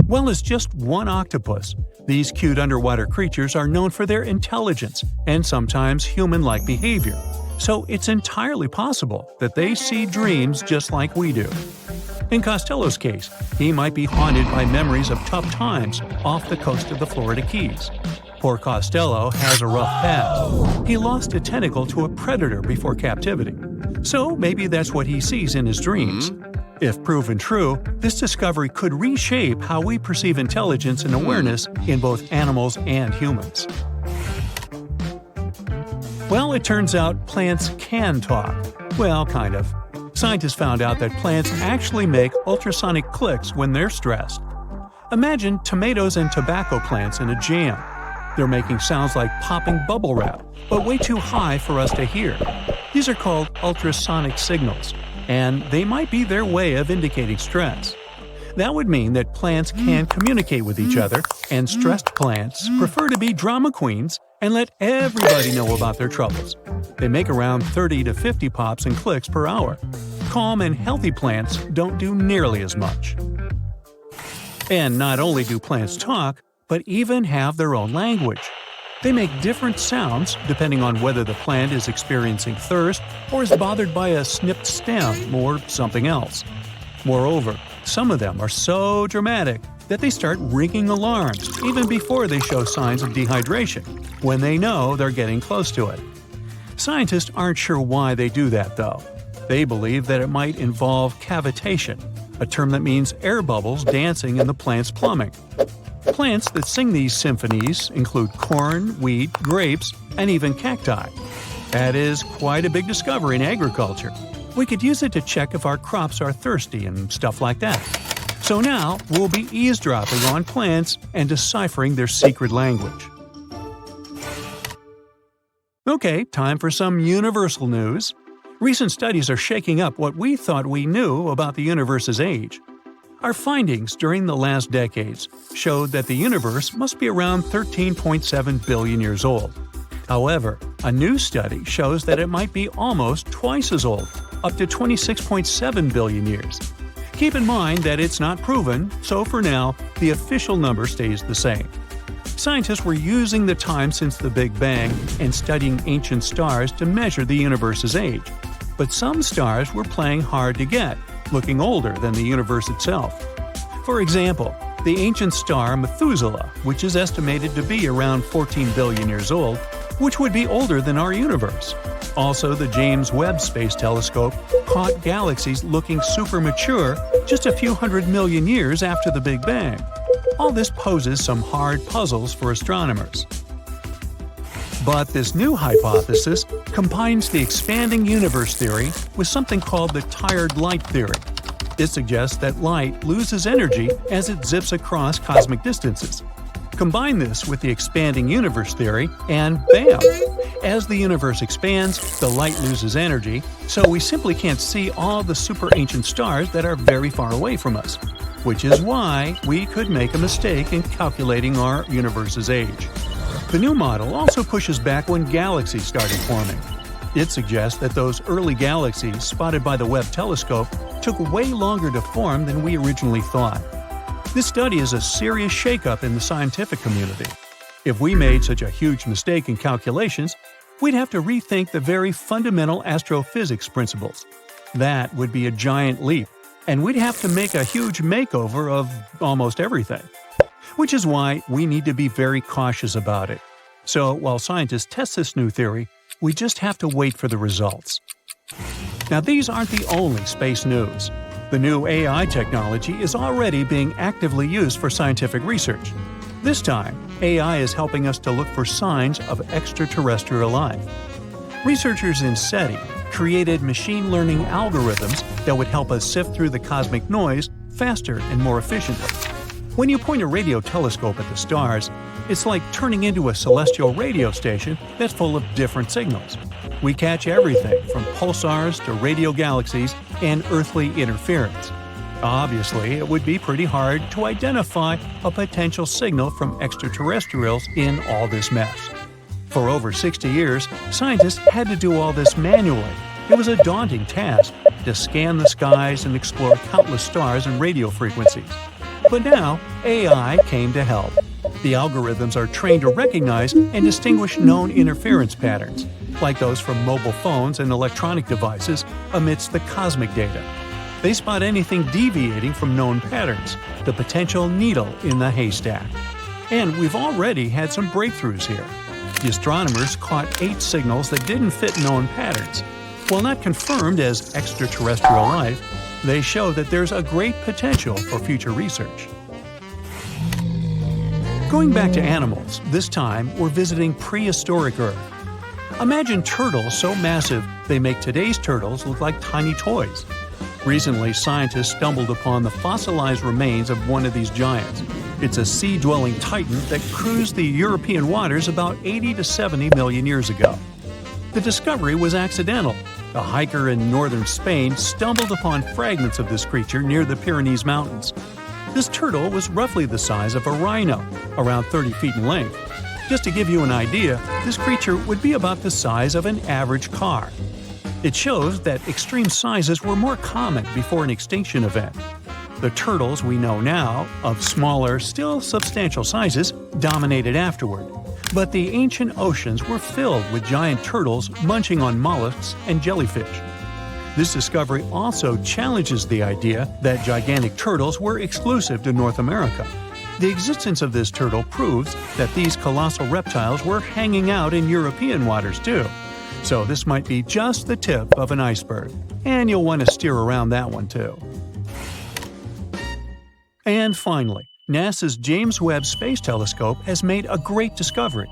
Well, as just one octopus, these cute underwater creatures are known for their intelligence and sometimes human-like behavior, so it's entirely possible that they see dreams just like we do. In Costello's case, he might be haunted by memories of tough times off the coast of the Florida Keys. Poor Costello has a rough past. He lost a tentacle to a predator before captivity, so maybe that's what he sees in his dreams. If proven true, this discovery could reshape how we perceive intelligence and awareness in both animals and humans. Well, it turns out plants can talk. Well, kind of. Scientists found out that plants actually make ultrasonic clicks when they're stressed. Imagine tomatoes and tobacco plants in a jam. They're making sounds like popping bubble wrap, but way too high for us to hear. These are called ultrasonic signals, and they might be their way of indicating stress. That would mean that plants can communicate with each other, and stressed plants prefer to be drama queens and let everybody know about their troubles. They make around 30 to 50 pops and clicks per hour. Calm and healthy plants don't do nearly as much. And not only do plants talk, but even have their own language. They make different sounds depending on whether the plant is experiencing thirst or is bothered by a snipped stem or something else. Moreover, some of them are so dramatic that they start ringing alarms even before they show signs of dehydration, when they know they're getting close to it. Scientists aren't sure why they do that, though. They believe that it might involve cavitation, a term that means air bubbles dancing in the plant's plumbing. Plants that sing these symphonies include corn, wheat, grapes, and even cacti. That is quite a big discovery in agriculture. We could use it to check if our crops are thirsty and stuff like that. So now we'll be eavesdropping on plants and deciphering their secret language. Okay, time for some universal news. Recent studies are shaking up what we thought we knew about the universe's age. Our findings during the last decades showed that the universe must be around 13.7 billion years old. However, a new study shows that it might be almost twice as old, up to 26.7 billion years. Keep in mind that it's not proven, so for now, the official number stays the same. Scientists were using the time since the Big Bang and studying ancient stars to measure the universe's age. But some stars were playing hard to get, looking older than the universe itself. For example, the ancient star Methuselah, which is estimated to be around 14 billion years old, which would be older than our universe. Also, the James Webb Space Telescope caught galaxies looking super mature just a few hundred million years after the Big Bang. All this poses some hard puzzles for astronomers. But this new hypothesis combines the expanding universe theory with something called the tired light theory. It suggests that light loses energy as it zips across cosmic distances. Combine this with the expanding universe theory, and bam! As the universe expands, the light loses energy, so we simply can't see all the super ancient stars that are very far away from us, which is why we could make a mistake in calculating our universe's age. The new model also pushes back when galaxies started forming. It suggests that those early galaxies spotted by the Webb telescope took way longer to form than we originally thought. This study is a serious shakeup in the scientific community. If we made such a huge mistake in calculations, we'd have to rethink the very fundamental astrophysics principles. That would be a giant leap, and we'd have to make a huge makeover of almost everything. Which is why we need to be very cautious about it. So while scientists test this new theory, we just have to wait for the results. Now, these aren't the only space news. The new AI technology is already being actively used for scientific research. This time, AI is helping us to look for signs of extraterrestrial life. Researchers in SETI created machine learning algorithms that would help us sift through the cosmic noise faster and more efficiently. When you point a radio telescope at the stars, it's like turning into a celestial radio station that's full of different signals. We catch everything from pulsars to radio galaxies and earthly interference. Obviously, it would be pretty hard to identify a potential signal from extraterrestrials in all this mess. For over 60 years, scientists had to do all this manually. It was a daunting task to scan the skies and explore countless stars and radio frequencies. But now, AI came to help. The algorithms are trained to recognize and distinguish known interference patterns, like those from mobile phones and electronic devices, amidst the cosmic data. They spot anything deviating from known patterns, the potential needle in the haystack. And we've already had some breakthroughs here. The astronomers caught 8 signals that didn't fit known patterns. While not confirmed as extraterrestrial life, They show that there's a great potential for future research. Going back to animals, this time we're visiting prehistoric Earth. Imagine turtles so massive they make today's turtles look like tiny toys. Recently, scientists stumbled upon the fossilized remains of one of these giants. It's a sea-dwelling titan that cruised the European waters about 80 to 70 million years ago. The discovery was accidental. A hiker in northern Spain stumbled upon fragments of this creature near the Pyrenees Mountains. This turtle was roughly the size of a rhino, around 30 feet in length. Just to give you an idea, this creature would be about the size of an average car. It shows that extreme sizes were more common before an extinction event. The turtles we know now, of smaller, still substantial sizes, dominated afterward. But the ancient oceans were filled with giant turtles munching on mollusks and jellyfish. This discovery also challenges the idea that gigantic turtles were exclusive to North America. The existence of this turtle proves that these colossal reptiles were hanging out in European waters too. So this might be just the tip of an iceberg, and you'll want to steer around that one too. And finally, NASA's James Webb Space Telescope has made a great discovery.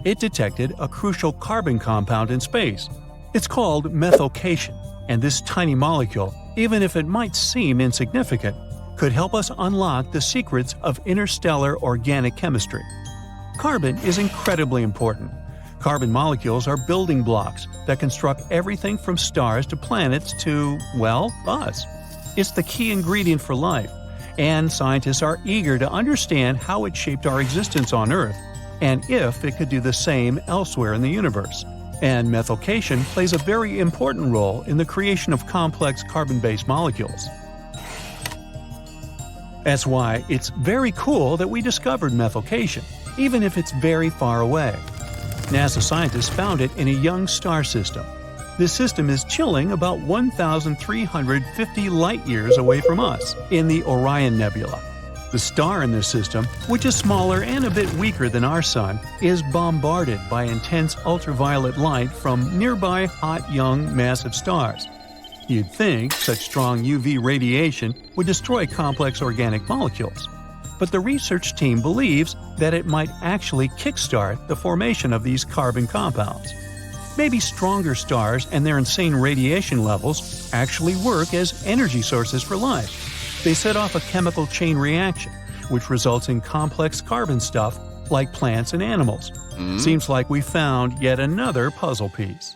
It detected a crucial carbon compound in space. It's called methylcation, and this tiny molecule, even if it might seem insignificant, could help us unlock the secrets of interstellar organic chemistry. Carbon is incredibly important. Carbon molecules are building blocks that construct everything from stars to planets to, well, us. It's the key ingredient for life, and scientists are eager to understand how it shaped our existence on Earth, and if it could do the same elsewhere in the universe. And methylcation plays a very important role in the creation of complex carbon-based molecules. That's why it's very cool that we discovered methylcation, even if it's very far away. NASA scientists found it in a young star system. This system is chilling about 1,350 light-years away from us, in the Orion Nebula. The star in this system, which is smaller and a bit weaker than our Sun, is bombarded by intense ultraviolet light from nearby hot, young, massive stars. You'd think such strong UV radiation would destroy complex organic molecules. But the research team believes that it might actually kickstart the formation of these carbon compounds. Maybe stronger stars and their insane radiation levels actually work as energy sources for life. They set off a chemical chain reaction, which results in complex carbon stuff like plants and animals. Seems like we found yet another puzzle piece.